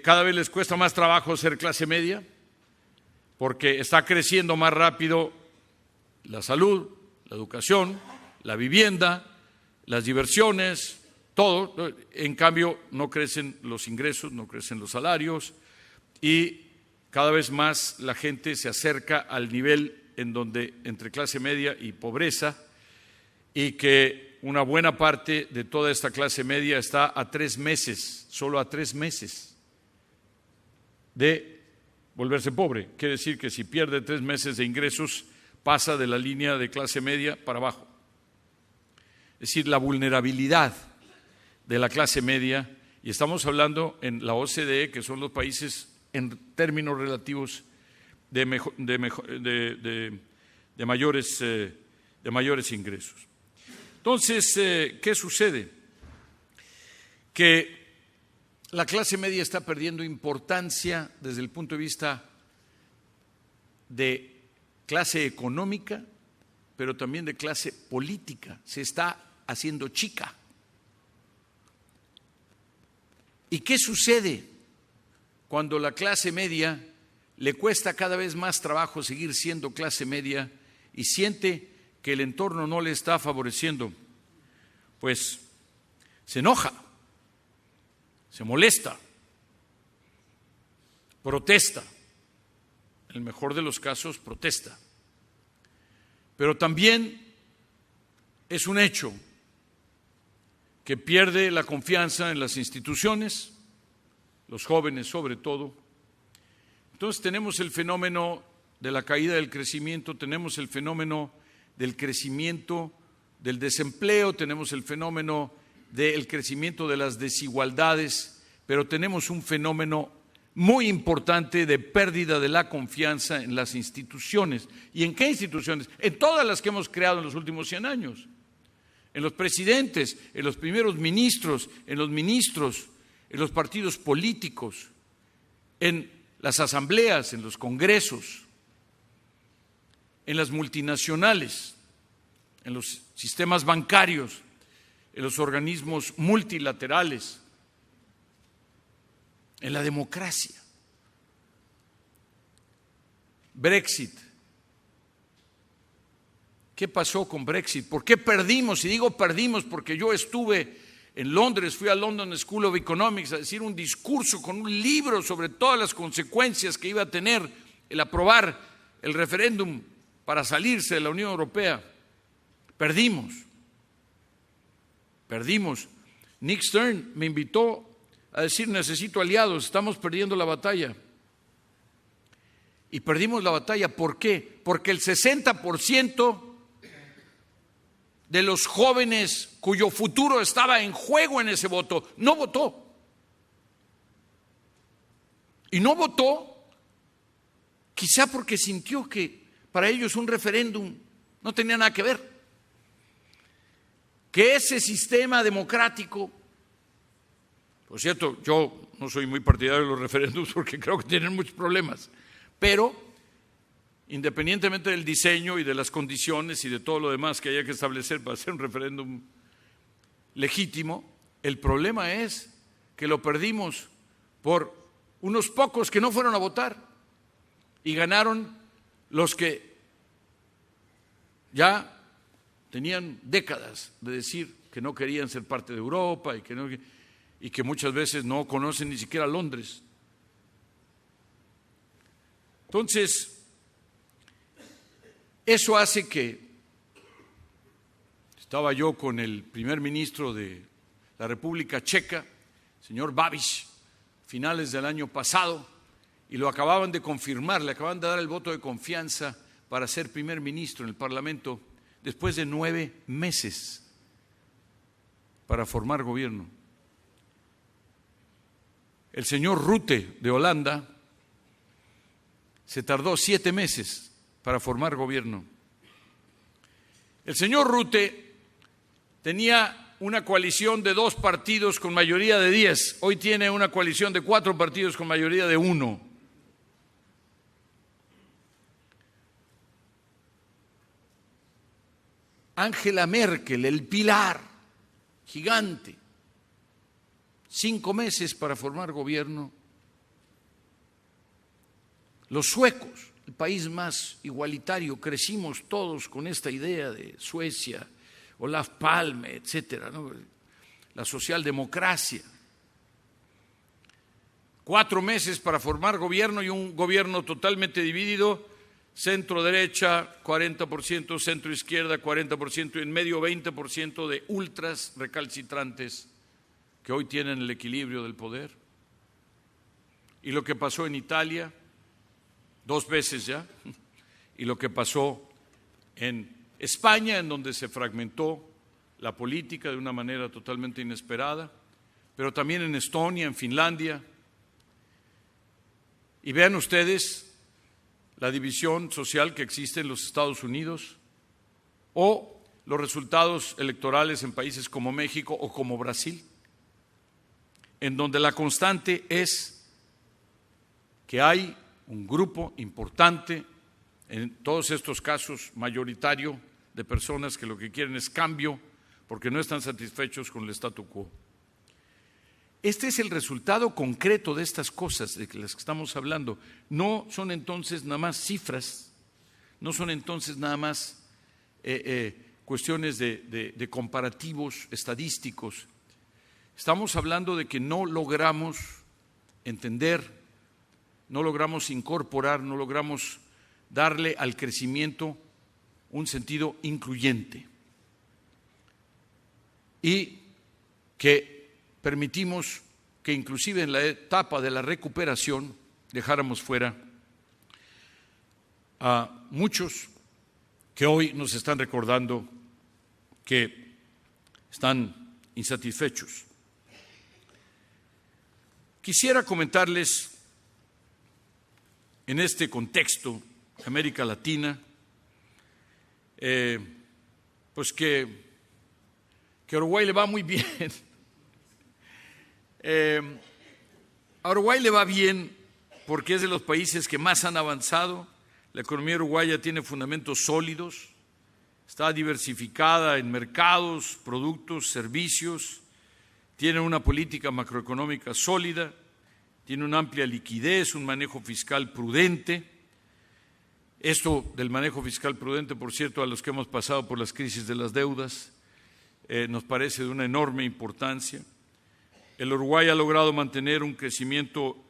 Speaker 13: cada vez les cuesta más trabajo ser clase media porque está creciendo más rápido la salud, la educación, la vivienda, las diversiones, todo. En cambio, no crecen los ingresos, no crecen los salarios y cada vez más la gente se acerca al nivel en donde entre clase media y pobreza, y que una buena parte de toda esta clase media está a 3 meses, solo a 3 meses de volverse pobre. Quiere decir que si pierde 3 meses de ingresos, pasa de la línea de clase media para abajo. Es decir, la vulnerabilidad de la clase media, y estamos hablando en la OCDE, que son los países en términos relativos de mayores ingresos. Entonces, ¿qué sucede? Que la clase media está perdiendo importancia desde el punto de vista de clase económica, pero también de clase política. Se está haciendo chica. ¿Y qué sucede cuando la clase media le cuesta cada vez más trabajo seguir siendo clase media y siente que el entorno no le está favoreciendo? Pues se enoja, se molesta, protesta, en el mejor de los casos protesta. Pero también es un hecho que pierde la confianza en las instituciones, los jóvenes sobre todo. Entonces tenemos el fenómeno de la caída del crecimiento, tenemos el fenómeno del crecimiento del desempleo, tenemos el fenómeno del crecimiento de las desigualdades, pero tenemos un fenómeno muy importante de pérdida de la confianza en las instituciones. ¿Y en qué instituciones? En todas las que hemos creado en los últimos 100 años. En los presidentes, en los primeros ministros, en los ministros, en los partidos políticos, en las asambleas, en los congresos, en las multinacionales, en los sistemas bancarios, en los organismos multilaterales, en la democracia. Brexit. ¿Qué pasó con Brexit? ¿Por qué perdimos? Y digo perdimos porque yo estuve en Londres, fui a London School of Economics a decir un discurso con un libro sobre todas las consecuencias que iba a tener el aprobar el referéndum para salirse de la Unión Europea. Perdimos. Nick Stern me invitó a decir: necesito aliados, estamos perdiendo la batalla. Y perdimos la batalla, ¿por qué? Porque el 60% de los jóvenes cuyo futuro estaba en juego en ese voto no votó. Y no votó quizá porque sintió que para ellos un referéndum no tenía nada que ver, que ese sistema democrático, por cierto, yo no soy muy partidario de los referéndums porque creo que tienen muchos problemas, pero independientemente del diseño y de las condiciones y de todo lo demás que haya que establecer para hacer un referéndum legítimo, el problema es que lo perdimos por unos pocos que no fueron a votar y ganaron los que ya tenían décadas de decir que no querían ser parte de Europa y que muchas veces no conocen ni siquiera Londres. Entonces, eso hace que, estaba yo con el primer ministro de la República Checa, señor Babiš, finales del año pasado, y lo acababan de confirmar, le acaban de dar el voto de confianza para ser primer ministro en el Parlamento después de 9 meses para formar gobierno. El señor Rutte de Holanda se tardó 7 meses para formar gobierno. El señor Rutte tenía una coalición de 2 partidos con mayoría de 10. Hoy tiene una coalición de 4 partidos con mayoría de 1. Angela Merkel, el pilar gigante, 5 meses para formar gobierno. Los suecos, el país más igualitario, crecimos todos con esta idea de Suecia, Olof Palme, etcétera, ¿no? La socialdemocracia. 4 meses para formar gobierno y un gobierno totalmente dividido, centro derecha 40%, centro izquierda 40% y en medio 20% de ultras recalcitrantes que hoy tienen el equilibrio del poder. Y lo que pasó en Italia, 2 veces ya, y lo que pasó en España, en donde se fragmentó la política de una manera totalmente inesperada, pero también en Estonia, en Finlandia. Y vean ustedes la división social que existe en los Estados Unidos o los resultados electorales en países como México o como Brasil, en donde la constante es que hay un grupo importante, en todos estos casos mayoritario, de personas que lo que quieren es cambio porque no están satisfechos con el statu quo. Este es el resultado concreto de estas cosas de las que estamos hablando. No son entonces nada más cifras, no son entonces nada más cuestiones de comparativos estadísticos. Estamos hablando de que no logramos entender, no logramos incorporar, no logramos darle al crecimiento un sentido incluyente y que permitimos que inclusive en la etapa de la recuperación dejáramos fuera a muchos que hoy nos están recordando que están insatisfechos. Quisiera comentarles en este contexto de América Latina, pues que a Uruguay le va muy bien. A Uruguay le va bien porque es de los países que más han avanzado. La economía uruguaya tiene fundamentos sólidos, está diversificada en mercados, productos, servicios, tiene una política macroeconómica sólida, tiene una amplia liquidez, un manejo fiscal prudente. Esto del manejo fiscal prudente, por cierto, a los que hemos pasado por las crisis de las deudas, nos parece de una enorme importancia. El Uruguay ha logrado mantener un crecimiento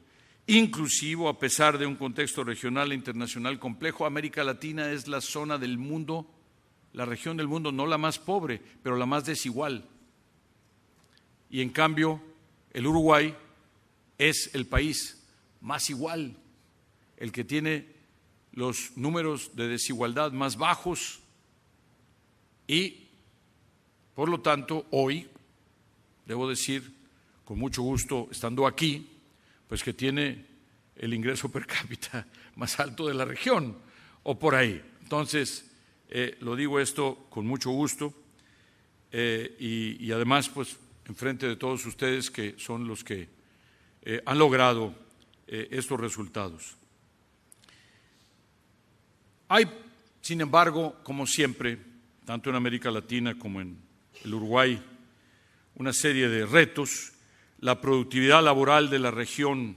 Speaker 13: inclusivo a pesar de un contexto regional e internacional complejo. América Latina es la zona del mundo, la región del mundo, no la más pobre, pero la más desigual. Y en cambio, el Uruguay es el país más igual, el que tiene los números de desigualdad más bajos y, por lo tanto, hoy, debo decir, con mucho gusto, estando aquí, pues que tiene el ingreso per cápita más alto de la región, o por ahí. Entonces, lo digo esto con mucho gusto y además, pues, enfrente de todos ustedes que son los que han logrado estos resultados. Hay, sin embargo, como siempre, tanto en América Latina como en el Uruguay, una serie de retos. La productividad laboral de la región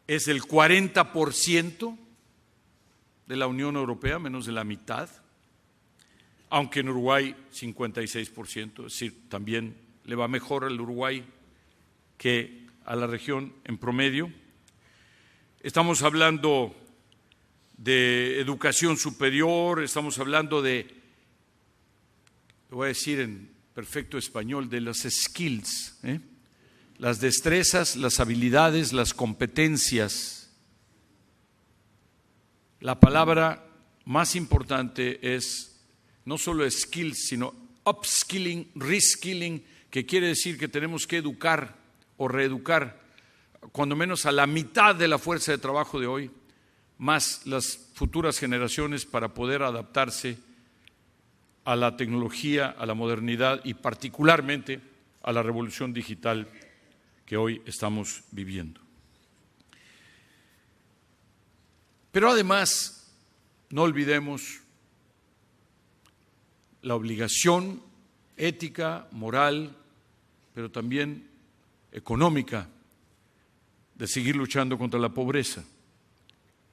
Speaker 13: es el 40% de la Unión Europea, menos de la mitad, aunque en Uruguay 56%, es decir, también le va mejor al Uruguay que a la región en promedio. Estamos hablando de educación superior, estamos hablando de, lo voy a decir en perfecto español, de las skills, las destrezas, las habilidades, las competencias. La palabra más importante es no solo skills, sino upskilling, reskilling, que quiere decir que tenemos que educar o reeducar cuando menos a la mitad de la fuerza de trabajo de hoy, más las futuras generaciones para poder adaptarse a la tecnología, a la modernidad y particularmente a la revolución digital que hoy estamos viviendo. Pero además, no olvidemos la obligación ética, moral, pero también económica de seguir luchando contra la pobreza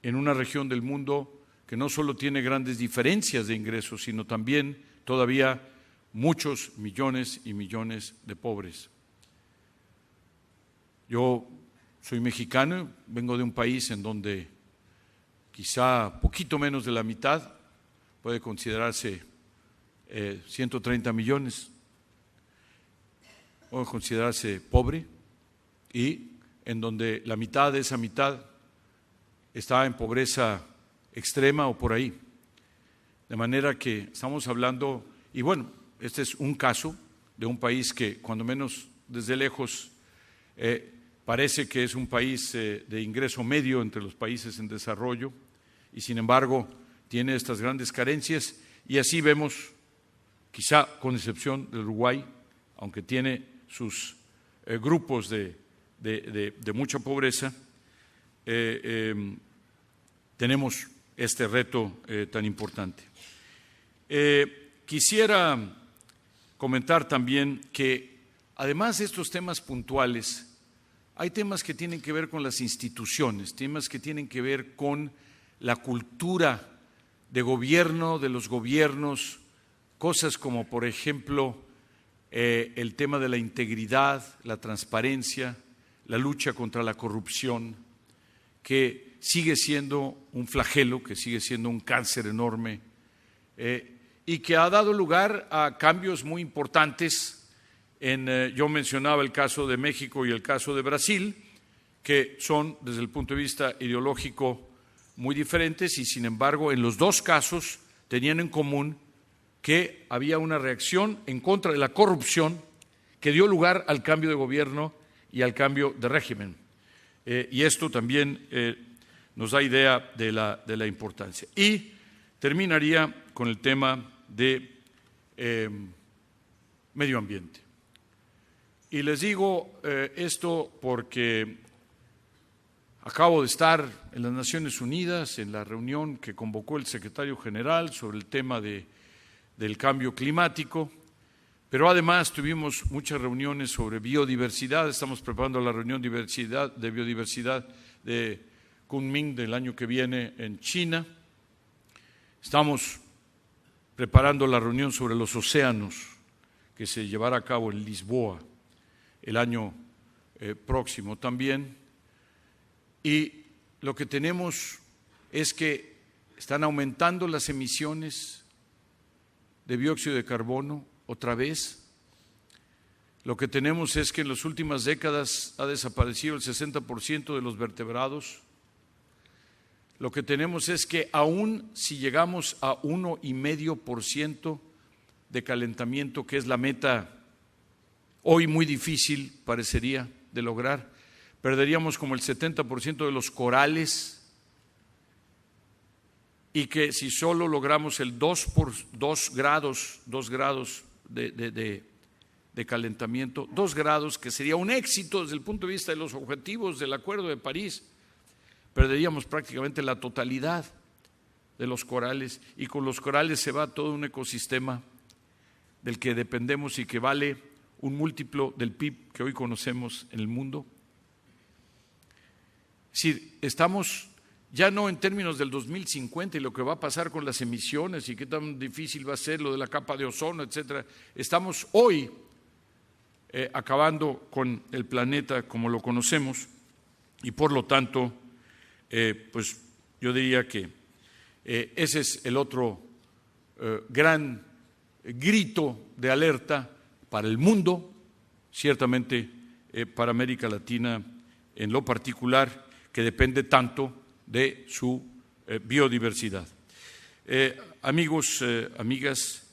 Speaker 13: en una región del mundo que no solo tiene grandes diferencias de ingresos, sino también todavía muchos millones y millones de pobres. Yo soy mexicano, vengo de un país en donde quizá poquito menos de la mitad puede considerarse 130 millones, puede considerarse pobre, y en donde la mitad de esa mitad está en pobreza extrema o por ahí. De manera que estamos hablando, y bueno, este es un caso de un país que cuando menos desde lejos parece que es un país de ingreso medio entre los países en desarrollo, y sin embargo tiene estas grandes carencias, y así vemos, quizá con excepción del Uruguay, aunque tiene sus grupos de mucha pobreza, tenemos este reto tan importante. Quisiera comentar también que además de estos temas puntuales, hay temas que tienen que ver con las instituciones, temas que tienen que ver con la cultura de gobierno, de los gobiernos, cosas como, por ejemplo, el tema de la integridad, la transparencia, la lucha contra la corrupción, que sigue siendo un flagelo, que sigue siendo un cáncer enorme, y que ha dado lugar a cambios muy importantes. Yo mencionaba el caso de México y el caso de Brasil, que son, desde el punto de vista ideológico, muy diferentes, y sin embargo, en los dos casos tenían en común que había una reacción en contra de la corrupción que dio lugar al cambio de gobierno y al cambio de régimen. Y esto también nos da idea de la importancia. Y terminaría con el tema de medio ambiente. Y les digo esto porque acabo de estar en las Naciones Unidas en la reunión que convocó el secretario general sobre el tema del cambio climático, pero además tuvimos muchas reuniones sobre biodiversidad. Estamos preparando la reunión de biodiversidad de Kunming del año que viene en China. Estamos preparando la reunión sobre los océanos que se llevará a cabo en Lisboa el año próximo también. Y lo que tenemos es que están aumentando las emisiones de dióxido de carbono otra vez. Lo que tenemos es que en las últimas décadas ha desaparecido el 60% de los vertebrados. Lo que tenemos es que aún si llegamos a 1,5% de calentamiento, que es la meta hoy muy difícil, parecería, de lograr, perderíamos como el 70% de los corales, y que si solo logramos el 2 grados de calentamiento, 2 grados, que sería un éxito desde el punto de vista de los objetivos del Acuerdo de París, perderíamos prácticamente la totalidad de los corales, y con los corales se va todo un ecosistema del que dependemos y que vale un múltiplo del PIB que hoy conocemos en el mundo. Es decir, estamos ya no en términos del 2050 y lo que va a pasar con las emisiones y qué tan difícil va a ser lo de la capa de ozono, etcétera. Estamos hoy acabando con el planeta como lo conocemos, y por lo tanto, pues yo diría que ese es el otro gran grito de alerta para el mundo, ciertamente para América Latina en lo particular, que depende tanto de su biodiversidad. Amigos, amigas,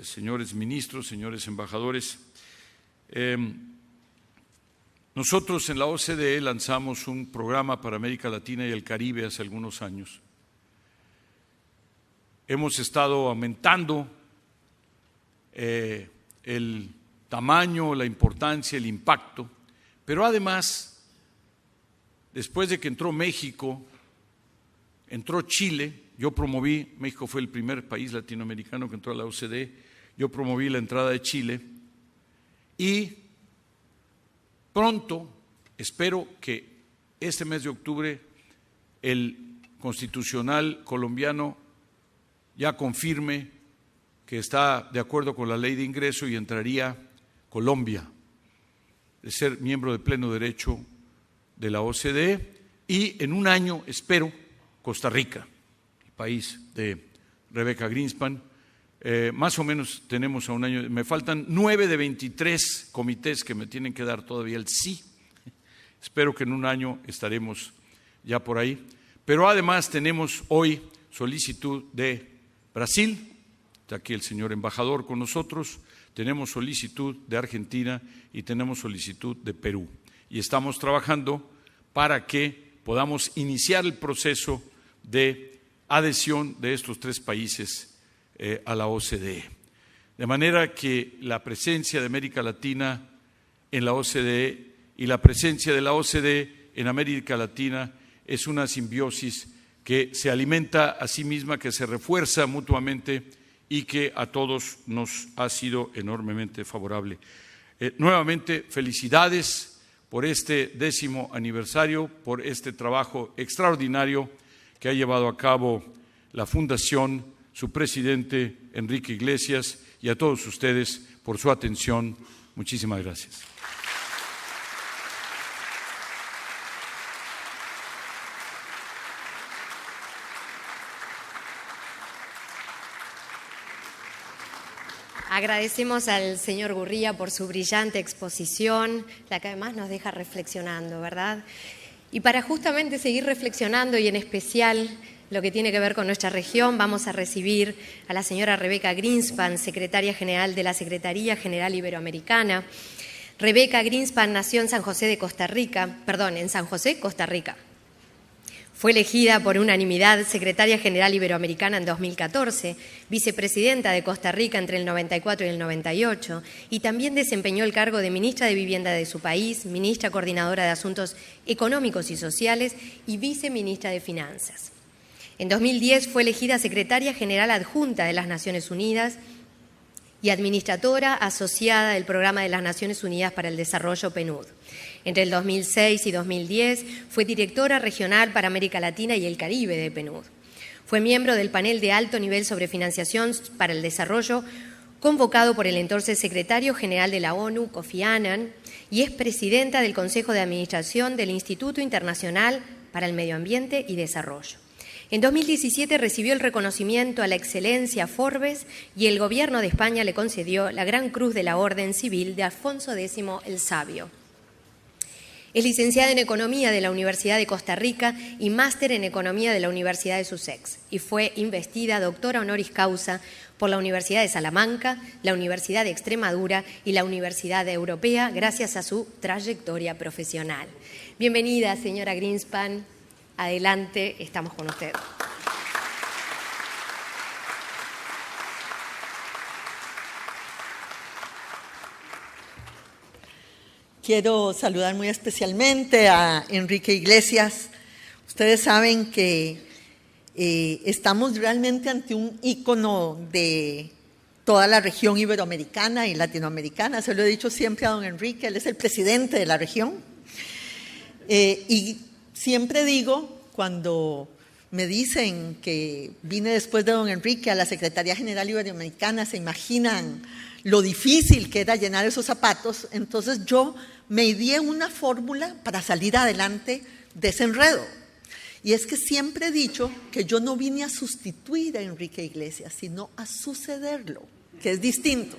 Speaker 13: señores ministros, señores embajadores, Nosotros en la OCDE lanzamos un programa para América Latina y el Caribe hace algunos años. Hemos estado aumentando el tamaño, la importancia, el impacto, pero además, después de que entró México, entró Chile, yo promoví, México fue el primer país latinoamericano que entró a la OCDE, yo promoví la entrada de Chile y pronto, espero que este mes de octubre el Constitucional colombiano ya confirme que está de acuerdo con la ley de ingreso y entraría Colombia de ser miembro de pleno derecho de la OCDE y en un año, espero, Costa Rica, el país de Rebeca Greenspan. Más o menos tenemos a un año, me faltan 9 de 23 comités que me tienen que dar todavía el sí. Espero que en un año estaremos ya por ahí. Pero además tenemos hoy solicitud de Brasil, está aquí el señor embajador con nosotros, tenemos solicitud de Argentina y tenemos solicitud de Perú. Y estamos trabajando para que podamos iniciar el proceso de adhesión de estos 3 países a la OCDE. De manera que la presencia de América Latina en la OCDE y la presencia de la OCDE en América Latina es una simbiosis que se alimenta a sí misma, que se refuerza mutuamente y que a todos nos ha sido enormemente favorable. Nuevamente, felicidades por este 10º aniversario, por este trabajo extraordinario que ha llevado a cabo la Fundación, su presidente Enrique Iglesias, y a todos ustedes por su atención. Muchísimas gracias.
Speaker 1: Agradecemos al señor Gurría por su brillante exposición, la que además nos deja reflexionando, ¿verdad? Y para justamente seguir reflexionando y en especial lo que tiene que ver con nuestra región, vamos a recibir a la señora Rebeca Greenspan, secretaria general de la Secretaría General Iberoamericana. Rebeca Greenspan nació en San José, Costa Rica. Fue elegida por unanimidad secretaria general iberoamericana en 2014, vicepresidenta de Costa Rica entre el 94 y el 98 y también desempeñó el cargo de ministra de Vivienda de su país, ministra coordinadora de Asuntos Económicos y Sociales y viceministra de Finanzas. En 2010 fue elegida secretaria general adjunta de las Naciones Unidas y administradora asociada del Programa de las Naciones Unidas para el Desarrollo PNUD. Entre el 2006 y 2010 fue directora regional para América Latina y el Caribe de PNUD. Fue miembro del panel de alto nivel sobre financiación para el desarrollo convocado por el entonces secretario general de la ONU, Kofi Annan, y es presidenta del Consejo de Administración del Instituto Internacional para el Medio Ambiente y Desarrollo. En 2017 recibió el reconocimiento a la excelencia Forbes y el Gobierno de España le concedió la Gran Cruz de la Orden Civil de Alfonso X el Sabio. Es licenciada en Economía de la Universidad de Costa Rica y máster en Economía de la Universidad de Sussex y fue investida doctora honoris causa por la Universidad de Salamanca, la Universidad de Extremadura y la Universidad Europea gracias a su trayectoria profesional. Bienvenida, señora Greenspan. Adelante, estamos con usted.
Speaker 14: Quiero saludar muy especialmente a Enrique Iglesias. Ustedes saben que estamos realmente ante un ícono de toda la región iberoamericana y latinoamericana. Se lo he dicho siempre a don Enrique, él es el presidente de la región. Y siempre digo, cuando me dicen que vine después de don Enrique a la Secretaría General Iberoamericana, se imaginan lo difícil que era llenar esos zapatos. Entonces yo me ideé una fórmula para salir adelante de ese enredo. Y es que siempre he dicho que yo no vine a sustituir a Enrique Iglesias, sino a sucederlo, que es distinto,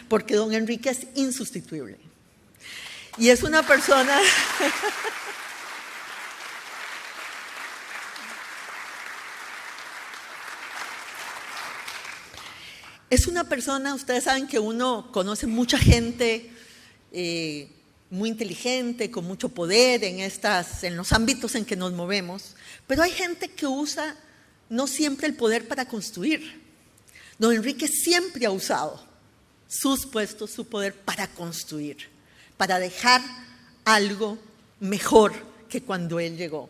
Speaker 14: porque don Enrique es insustituible. Y es una persona... Es una persona, ustedes saben que uno conoce mucha gente muy inteligente, con mucho poder en los ámbitos en que nos movemos, pero hay gente que usa no siempre el poder para construir. Don Enrique siempre ha usado sus puestos, su poder para construir, para dejar algo mejor que cuando él llegó.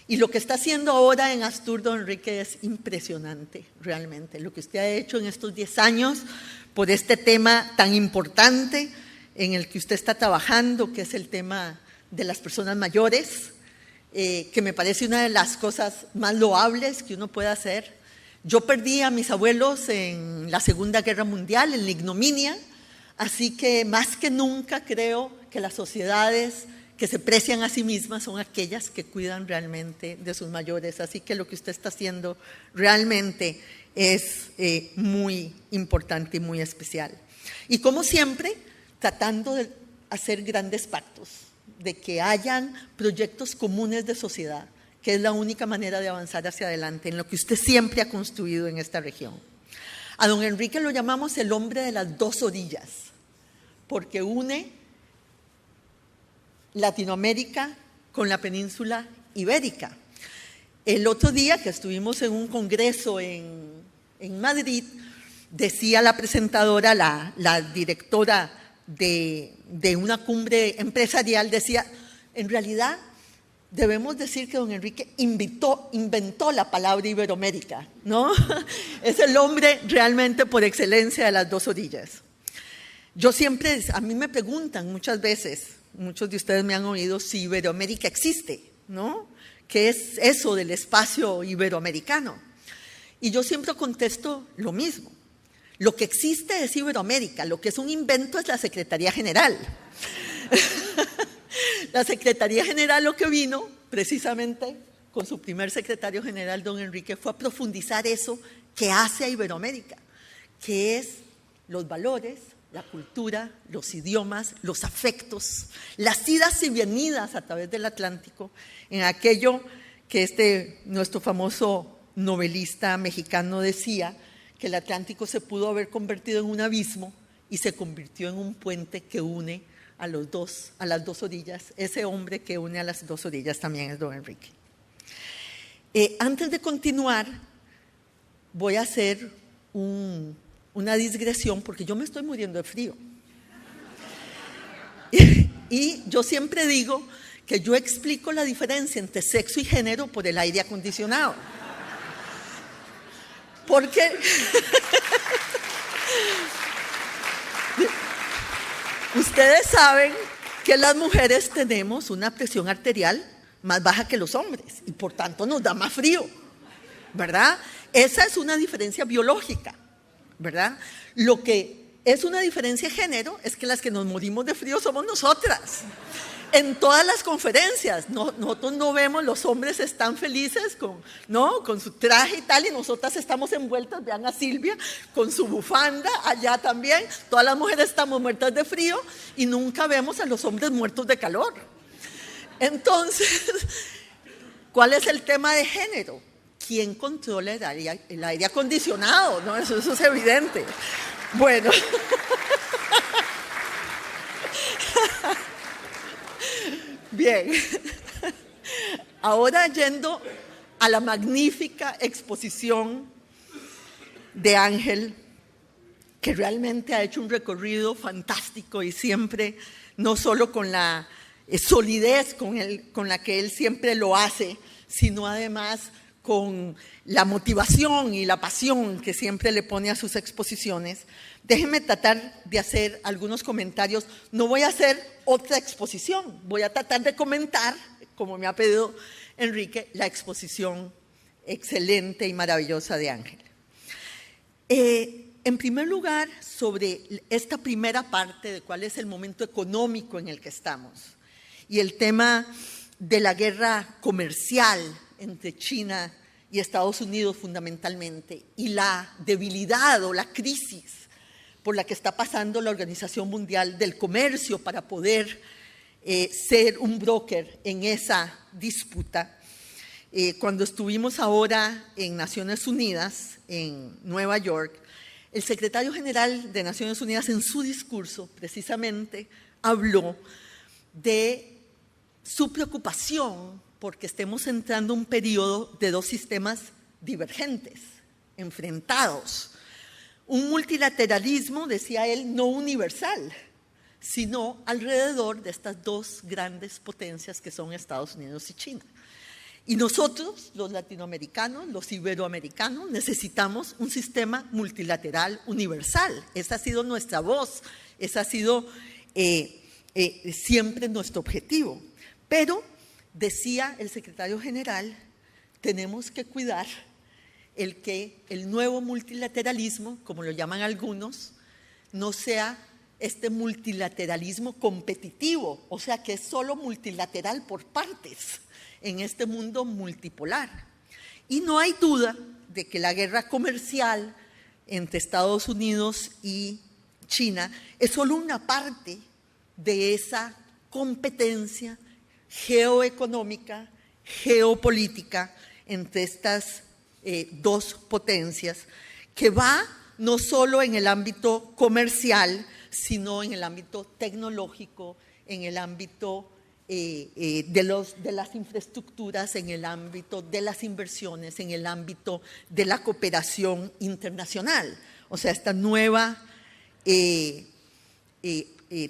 Speaker 14: Y lo que está haciendo ahora en Astur, don Enrique, es impresionante, realmente. Lo que usted ha hecho en estos 10 años por este tema tan importante en el que usted está trabajando, que es el tema de las personas mayores, que me parece una de las cosas más loables que uno puede hacer. Yo perdí a mis abuelos en la Segunda Guerra Mundial, en la ignominia, así que más que nunca creo que las sociedades que se precian a sí mismas son aquellas que cuidan realmente de sus mayores. Así que lo que usted está haciendo realmente es muy importante y muy especial. Y como siempre, tratando de hacer grandes pactos, de que hayan proyectos comunes de sociedad, que es la única manera de avanzar hacia adelante, en lo que usted siempre ha construido en esta región. A don Enrique lo llamamos el hombre de las dos orillas, porque une Latinoamérica con la península ibérica. El otro día que estuvimos en un congreso en Madrid, decía la presentadora, la directora de una cumbre empresarial, decía, en realidad debemos decir que don Enrique inventó la palabra Iberoamérica, ¿no? Es el hombre realmente por excelencia de las dos orillas. Yo siempre, a mí me preguntan muchas veces, muchos de ustedes me han oído, si Iberoamérica existe, ¿no? ¿Qué es eso del espacio iberoamericano? Y yo siempre contesto lo mismo. Lo que existe es Iberoamérica, lo que es un invento es la Secretaría General. La Secretaría General lo que vino, precisamente con su primer secretario general, don Enrique, fue a profundizar eso que hace a Iberoamérica, que es los valores, la cultura, los idiomas, los afectos, las idas y venidas a través del Atlántico, en aquello que nuestro famoso novelista mexicano decía, que el Atlántico se pudo haber convertido en un abismo y se convirtió en un puente que une a las dos orillas. Ese hombre que une a las dos orillas también es don Enrique. Antes de continuar, voy a hacer una digresión porque yo me estoy muriendo de frío. Y yo siempre digo que yo explico la diferencia entre sexo y género por el aire acondicionado. Porque ustedes saben que las mujeres tenemos una presión arterial más baja que los hombres y por tanto nos da más frío, ¿verdad? Esa es una diferencia biológica, ¿verdad? Lo que es una diferencia de género es que las que nos morimos de frío somos nosotras. En todas las conferencias, nosotros no vemos, los hombres están felices con su traje y tal, y nosotras estamos envueltas, vean a Silvia, con su bufanda, allá también, todas las mujeres estamos muertas de frío y nunca vemos a los hombres muertos de calor. Entonces, ¿cuál es el tema de género? ¿Quién controla el aire acondicionado? ¿No? Eso es evidente. Bueno. Bien, ahora yendo a la magnífica exposición de Ángel, que realmente ha hecho un recorrido fantástico y siempre, no solo con la solidez con la que él siempre lo hace, sino además con la motivación y la pasión que siempre le pone a sus exposiciones. Déjenme tratar de hacer algunos comentarios. No voy a hacer otra exposición, voy a tratar de comentar, como me ha pedido Enrique, la exposición excelente y maravillosa de Ángel. En primer lugar, sobre esta primera parte de cuál es el momento económico en el que estamos y el tema de la guerra comercial entre China y Estados Unidos fundamentalmente, y la debilidad o la crisis por la que está pasando la Organización Mundial del Comercio para poder ser un broker en esa disputa. Cuando estuvimos ahora en Naciones Unidas, en Nueva York, el secretario general de Naciones Unidas en su discurso precisamente habló de su preocupación porque estemos entrando en un periodo de dos sistemas divergentes, enfrentados. Un multilateralismo, decía él, no universal, sino alrededor de estas dos grandes potencias que son Estados Unidos y China. Y nosotros, los latinoamericanos, los iberoamericanos, necesitamos un sistema multilateral universal. Esa ha sido nuestra voz, ese ha sido siempre nuestro objetivo. Pero, decía el secretario general, tenemos que cuidar que el nuevo multilateralismo, como lo llaman algunos, no sea este multilateralismo competitivo, o sea, que es solo multilateral por partes en este mundo multipolar. Y no hay duda de que la guerra comercial entre Estados Unidos y China es solo una parte de esa competencia geoeconómica, geopolítica entre estas dos potencias, que va no solo en el ámbito comercial, sino en el ámbito tecnológico, en el ámbito de las infraestructuras, en el ámbito de las inversiones, en el ámbito de la cooperación internacional. O sea, esta nueva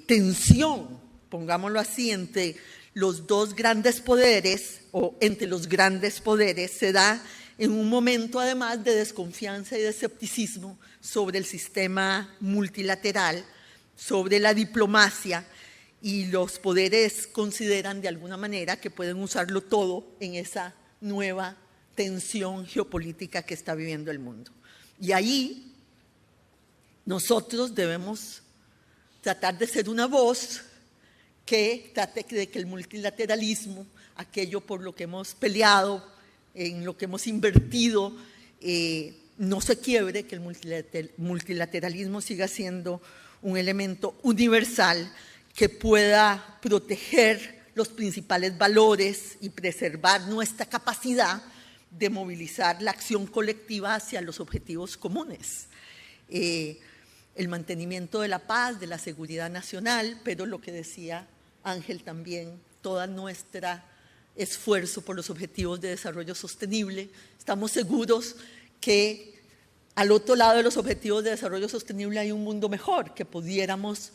Speaker 14: tensión, pongámoslo así, entre los dos grandes poderes o entre los grandes poderes se da en un momento además de desconfianza y de escepticismo sobre el sistema multilateral, sobre la diplomacia, y los poderes consideran de alguna manera que pueden usarlo todo en esa nueva tensión geopolítica que está viviendo el mundo. Y ahí nosotros debemos tratar de ser una voz que trate de que el multilateralismo, aquello por lo que hemos peleado, en lo que hemos invertido, no se quiebre, que el multilateralismo siga siendo un elemento universal que pueda proteger los principales valores y preservar nuestra capacidad de movilizar la acción colectiva hacia los objetivos comunes. El mantenimiento de la paz, de la seguridad nacional, pero lo que decía Ángel también, todo nuestro esfuerzo por los objetivos de desarrollo sostenible. Estamos seguros que al otro lado de los objetivos de desarrollo sostenible hay un mundo mejor que pudiéramos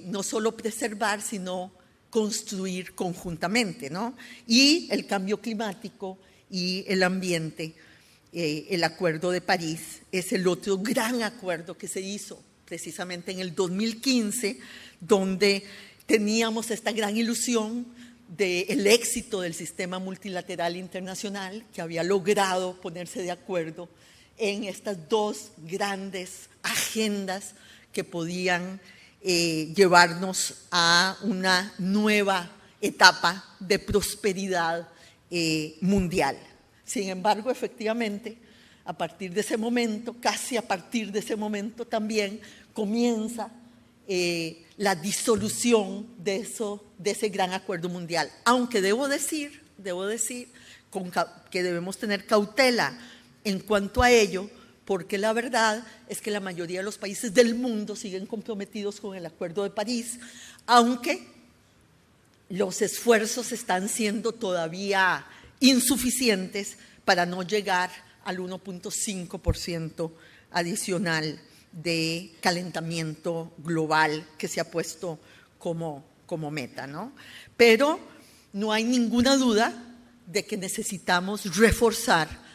Speaker 14: no solo preservar, sino construir conjuntamente, ¿no? Y el cambio climático y el ambiente, el Acuerdo de París, es el otro gran acuerdo que se hizo precisamente en el 2015, donde teníamos esta gran ilusión del éxito del sistema multilateral internacional, que había logrado ponerse de acuerdo en estas dos grandes agendas que podían llevarnos a una nueva etapa de prosperidad mundial. Sin embargo, efectivamente, a partir de ese momento, casi a partir de ese momento también comienza la disolución de ese gran acuerdo mundial. Aunque debo decir que debemos tener cautela en cuanto a ello, porque la verdad es que la mayoría de los países del mundo siguen comprometidos con el Acuerdo de París, aunque los esfuerzos están siendo todavía insuficientes para no llegar al 1.5% adicional de calentamiento global que se ha puesto como meta, ¿no? Pero no hay ninguna duda de que necesitamos reforzar,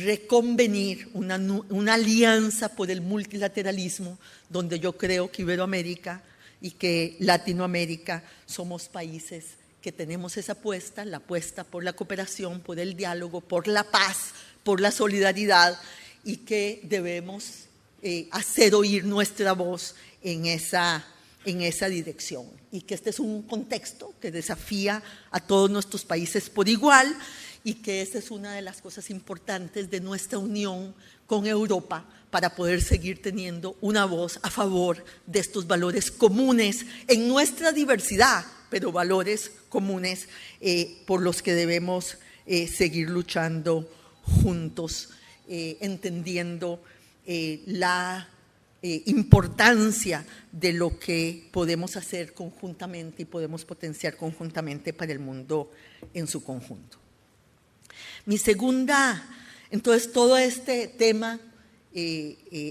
Speaker 14: reconvenir una alianza por el multilateralismo, donde yo creo que Iberoamérica y que Latinoamérica somos países que tenemos esa apuesta, la apuesta por la cooperación, por el diálogo, por la paz, por la solidaridad, y que debemos hacer oír nuestra voz en esa dirección. Y que este es un contexto que desafía a todos nuestros países por igual, y que esta es una de las cosas importantes de nuestra unión con Europa para poder seguir teniendo una voz a favor de estos valores comunes en nuestra diversidad, pero valores comunes por los que debemos seguir luchando juntos, entendiendo la importancia de lo que podemos hacer conjuntamente y podemos potenciar conjuntamente para el mundo en su conjunto. Mi segunda, entonces todo este tema,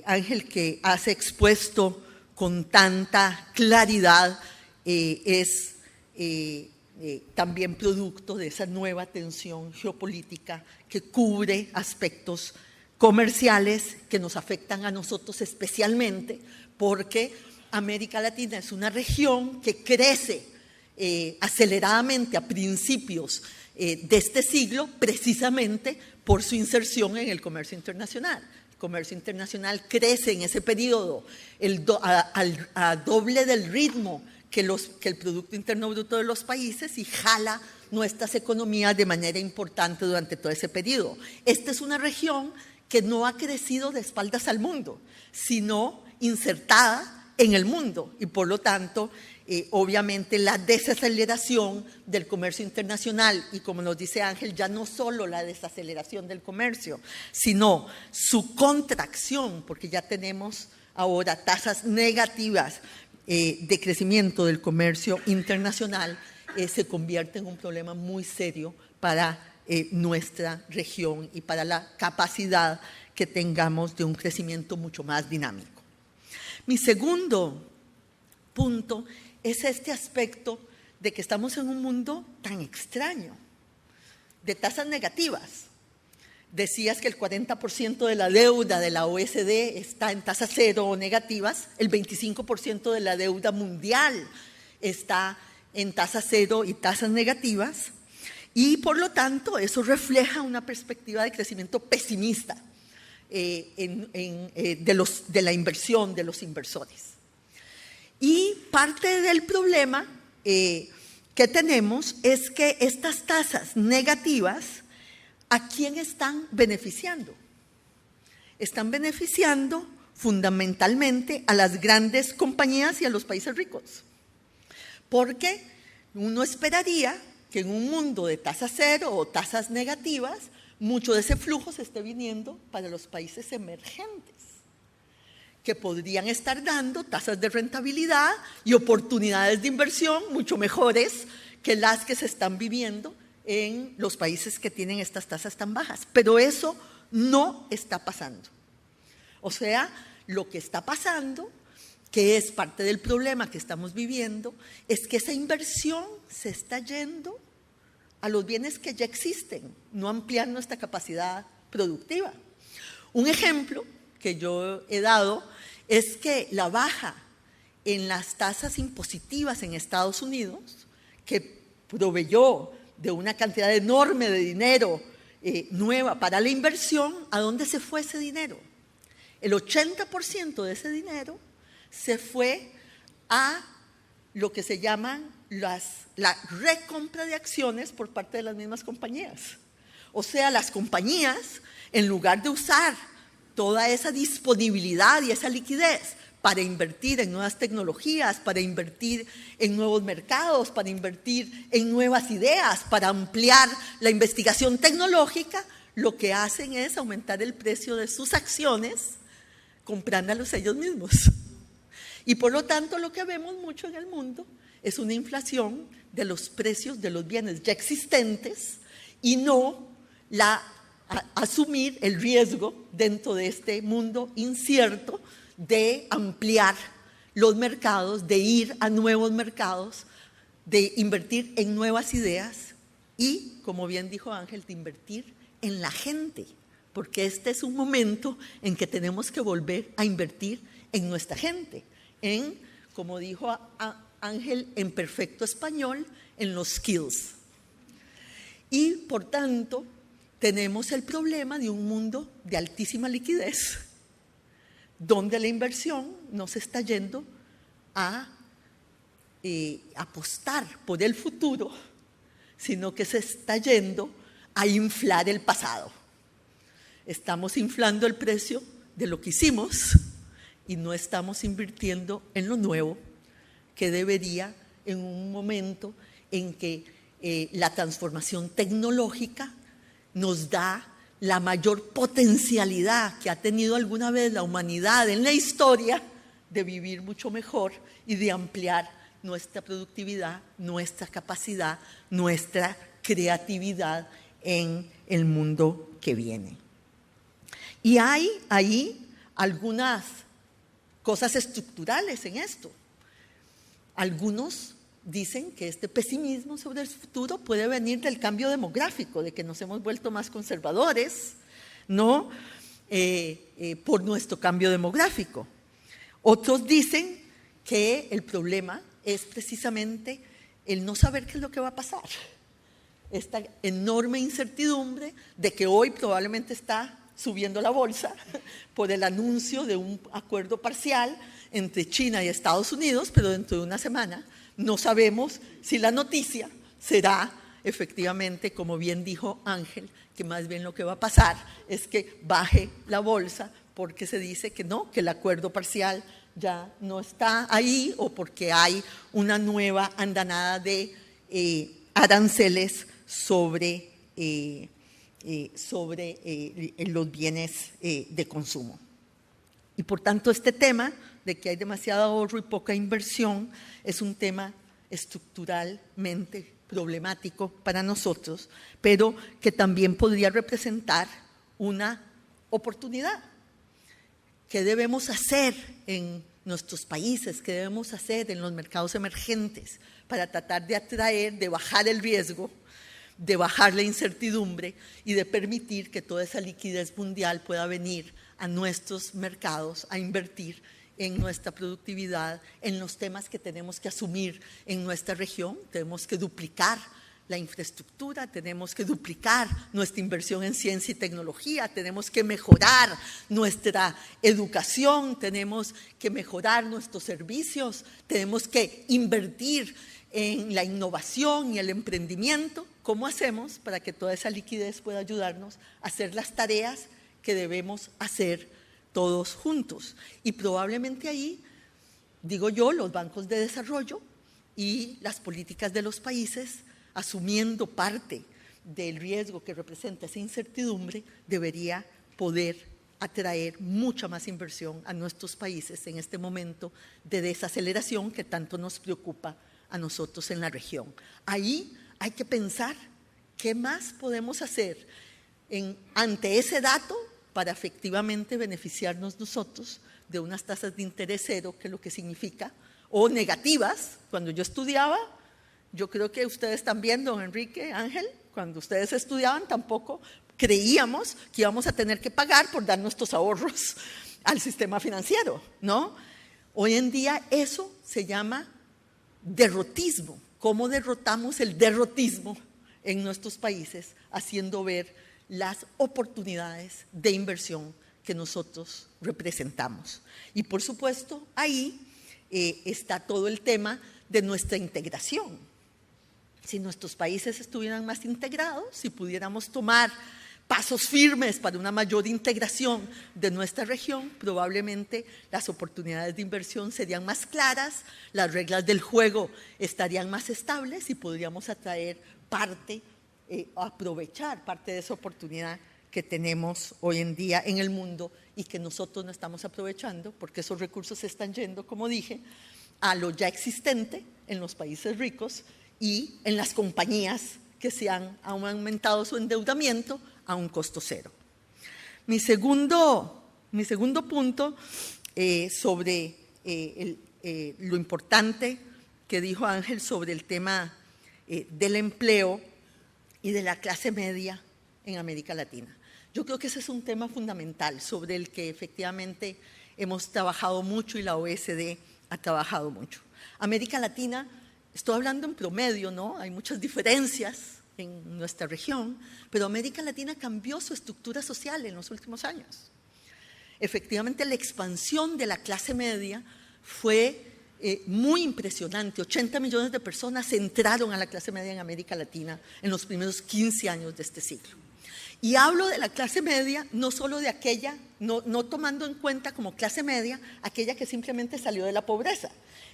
Speaker 14: Ángel, que has expuesto con tanta claridad, es también producto de esa nueva tensión geopolítica que cubre aspectos comerciales que nos afectan a nosotros especialmente, porque América Latina es una región que crece aceleradamente a principios de este siglo, precisamente por su inserción en el comercio internacional. El comercio internacional crece en ese periodo a doble del ritmo que el Producto Interno Bruto de los países y jala nuestras economías de manera importante durante todo ese periodo. Esta es una región que no ha crecido de espaldas al mundo, sino insertada en el mundo y por lo tanto, obviamente la desaceleración del comercio internacional y como nos dice Ángel, ya no solo la desaceleración del comercio, sino su contracción, porque ya tenemos ahora tasas negativas de crecimiento del comercio internacional, se convierte en un problema muy serio para nuestra región y para la capacidad que tengamos de un crecimiento mucho más dinámico. Mi segundo punto es este aspecto de que estamos en un mundo tan extraño, de tasas negativas. Decías que el 40% de la deuda de la OECD está en tasas cero o negativas, el 25% de la deuda mundial está en tasas cero y tasas negativas, y por lo tanto eso refleja una perspectiva de crecimiento pesimista de la inversión de los inversores. Y parte del problema que tenemos es que estas tasas negativas, ¿a quién están beneficiando? Están beneficiando fundamentalmente a las grandes compañías y a los países ricos. Porque uno esperaría que en un mundo de tasas cero o tasas negativas, mucho de ese flujo se esté viniendo para los países emergentes, que podrían estar dando tasas de rentabilidad y oportunidades de inversión mucho mejores que las que se están viviendo en los países que tienen estas tasas tan bajas. Pero eso no está pasando. O sea, lo que está pasando, que es parte del problema que estamos viviendo, es que esa inversión se está yendo a los bienes que ya existen, no ampliar nuestra capacidad productiva. Un ejemplo que yo he dado es que la baja en las tasas impositivas en Estados Unidos, que proveyó de una cantidad enorme de dinero nueva para la inversión, ¿a dónde se fue ese dinero? El 80% de ese dinero se fue a lo que se llaman la recompra de acciones por parte de las mismas compañías. O sea, las compañías, en lugar de usar toda esa disponibilidad y esa liquidez para invertir en nuevas tecnologías, para invertir en nuevos mercados, para invertir en nuevas ideas, para ampliar la investigación tecnológica, lo que hacen es aumentar el precio de sus acciones comprándolos ellos mismos. Y por lo tanto lo que vemos mucho en el mundo es una inflación de los precios de los bienes ya existentes y no asumir el riesgo dentro de este mundo incierto de ampliar los mercados, de ir a nuevos mercados, de invertir en nuevas ideas y, como bien dijo Ángel, de invertir en la gente, porque este es un momento en que tenemos que volver a invertir en nuestra gente, como dijo Ángel en perfecto español, en los skills. Y, por tanto, tenemos el problema de un mundo de altísima liquidez, donde la inversión no se está yendo a apostar por el futuro, sino que se está yendo a inflar el pasado. Estamos inflando el precio de lo que hicimos y no estamos invirtiendo en lo nuevo, que debería, en un momento en que la transformación tecnológica nos da la mayor potencialidad que ha tenido alguna vez la humanidad en la historia de vivir mucho mejor y de ampliar nuestra productividad, nuestra capacidad, nuestra creatividad en el mundo que viene. Y hay ahí algunas cosas estructurales en esto. Algunos dicen que este pesimismo sobre el futuro puede venir del cambio demográfico, de que nos hemos vuelto más conservadores, ¿no? Por nuestro cambio demográfico. Otros dicen que el problema es precisamente el no saber qué es lo que va a pasar. Esta enorme incertidumbre de que hoy probablemente está subiendo la bolsa por el anuncio de un acuerdo parcial entre China y Estados Unidos, pero dentro de una semana no sabemos si la noticia será efectivamente, como bien dijo Ángel, que más bien lo que va a pasar es que baje la bolsa porque se dice que no, que el acuerdo parcial ya no está ahí o porque hay una nueva andanada de aranceles sobre los bienes de consumo. Y por tanto este tema de que hay demasiado ahorro y poca inversión es un tema estructuralmente problemático para nosotros, pero que también podría representar una oportunidad. ¿Qué debemos hacer en nuestros países? ¿Qué debemos hacer en los mercados emergentes para tratar de atraer, de bajar el riesgo, de bajar la incertidumbre y de permitir que toda esa liquidez mundial pueda venir a nuestros mercados a invertir en nuestra productividad, en los temas que tenemos que asumir en nuestra región? Tenemos que duplicar la infraestructura, tenemos que duplicar nuestra inversión en ciencia y tecnología, tenemos que mejorar nuestra educación, tenemos que mejorar nuestros servicios, tenemos que invertir en la innovación y el emprendimiento. ¿Cómo hacemos para que toda esa liquidez pueda ayudarnos a hacer las tareas que debemos hacer todos juntos? Y probablemente ahí, digo yo, los bancos de desarrollo y las políticas de los países, asumiendo parte del riesgo que representa esa incertidumbre, debería poder atraer mucha más inversión a nuestros países en este momento de desaceleración que tanto nos preocupa a nosotros en la región. Ahí hay que pensar qué más podemos hacer ante ese dato para efectivamente beneficiarnos nosotros de unas tasas de interés cero, que es lo que significa, o negativas. Cuando yo estudiaba, yo creo que ustedes también, don Enrique, Ángel, cuando ustedes estudiaban tampoco creíamos que íbamos a tener que pagar por dar nuestros ahorros al sistema financiero, ¿no? Hoy en día eso se llama derrotismo. ¿Cómo derrotamos el derrotismo en nuestros países? Haciendo ver las oportunidades de inversión que nosotros representamos. Y por supuesto, ahí está todo el tema de nuestra integración. Si nuestros países estuvieran más integrados, si pudiéramos tomar pasos firmes para una mayor integración de nuestra región, probablemente las oportunidades de inversión serían más claras, las reglas del juego estarían más estables y podríamos atraer parte, aprovechar parte de esa oportunidad que tenemos hoy en día en el mundo y que nosotros no estamos aprovechando porque esos recursos se están yendo, como dije, a lo ya existente en los países ricos y en las compañías que han aumentado su endeudamiento a un costo cero. Mi segundo punto sobre lo importante que dijo Ángel sobre el tema del empleo y de la clase media en América Latina. Yo creo que ese es un tema fundamental sobre el que efectivamente hemos trabajado mucho y la OECD ha trabajado mucho. América Latina, estoy hablando en promedio, ¿no? Hay muchas diferencias en nuestra región, pero América Latina cambió su estructura social en los últimos años. Efectivamente, la expansión de la clase media fue muy impresionante. 80 millones de personas entraron a la clase media en América Latina en los primeros 15 años de este siglo. Y hablo de la clase media no solo de aquella, no tomando en cuenta como clase media aquella que simplemente salió de la pobreza,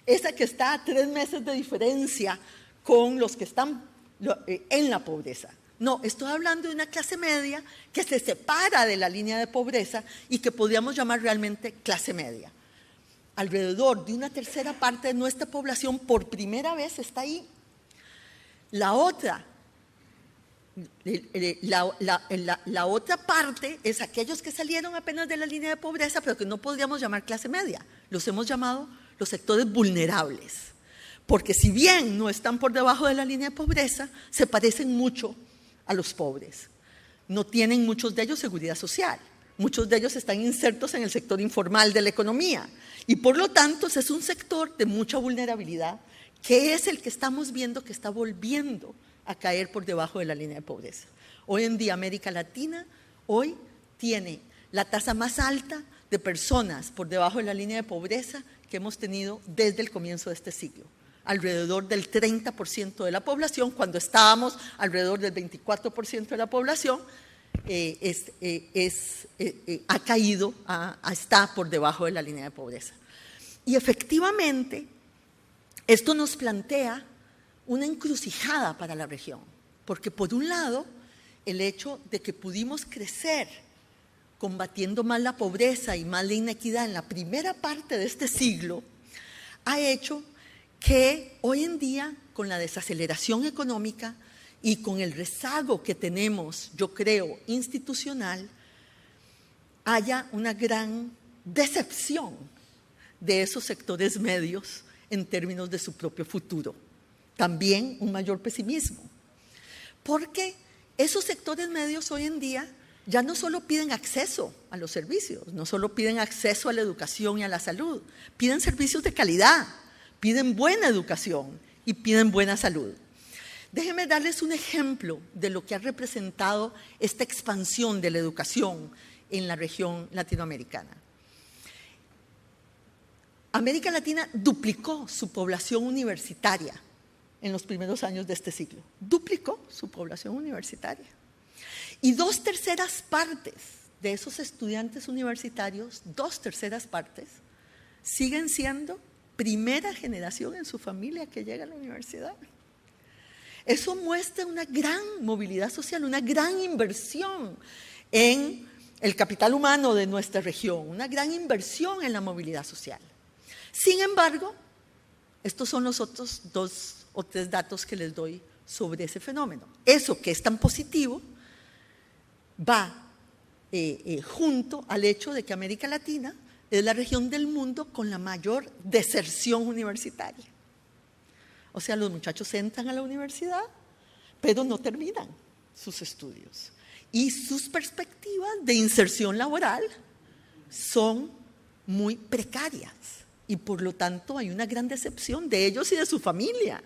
Speaker 14: esa que está a 3 meses de diferencia con los que están en la pobreza. No, estoy hablando de una clase media que se separa de la línea de pobreza y que podríamos llamar realmente clase media. Alrededor de una tercera parte de nuestra población por primera vez está ahí. La otra parte es aquellos que salieron apenas de la línea de pobreza, pero que no podríamos llamar clase media. Los hemos llamado los sectores vulnerables. Porque si bien no están por debajo de la línea de pobreza, se parecen mucho a los pobres. No tienen muchos de ellos seguridad social. Muchos de ellos están insertos en el sector informal de la economía. Y por lo tanto, es un sector de mucha vulnerabilidad, que es el que estamos viendo que está volviendo a caer por debajo de la línea de pobreza. Hoy en día, América Latina hoy tiene la tasa más alta de personas por debajo de la línea de pobreza que hemos tenido desde el comienzo de este siglo. Alrededor del 30% de la población, cuando estábamos alrededor del 24% de la población, ha caído, está por debajo de la línea de pobreza. Y efectivamente, esto nos plantea una encrucijada para la región, porque por un lado, el hecho de que pudimos crecer combatiendo más la pobreza y más la inequidad en la primera parte de este siglo, ha hecho que hoy en día, con la desaceleración económica y con el rezago que tenemos, yo creo, institucional, haya una gran decepción de esos sectores medios en términos de su propio futuro. También un mayor pesimismo, porque esos sectores medios hoy en día ya no solo piden acceso a los servicios, no solo piden acceso a la educación y a la salud, piden servicios de calidad, piden buena educación y piden buena salud. Déjenme darles un ejemplo de lo que ha representado esta expansión de la educación en la región latinoamericana. América Latina duplicó su población universitaria en los primeros años de este siglo. Duplicó su población universitaria. Y 2/3 partes de esos estudiantes universitarios, 2/3 partes, siguen siendo primera generación en su familia que llega a la universidad. Eso muestra una gran movilidad social, una gran inversión en el capital humano de nuestra región, una gran inversión en la movilidad social. Sin embargo, estos son los otros 2 o 3 datos que les doy sobre ese fenómeno. Eso que es tan positivo va junto al hecho de que América Latina es la región del mundo con la mayor deserción universitaria. O sea, los muchachos entran a la universidad, pero no terminan sus estudios. Y sus perspectivas de inserción laboral son muy precarias. Y por lo tanto hay una gran decepción de ellos y de su familia,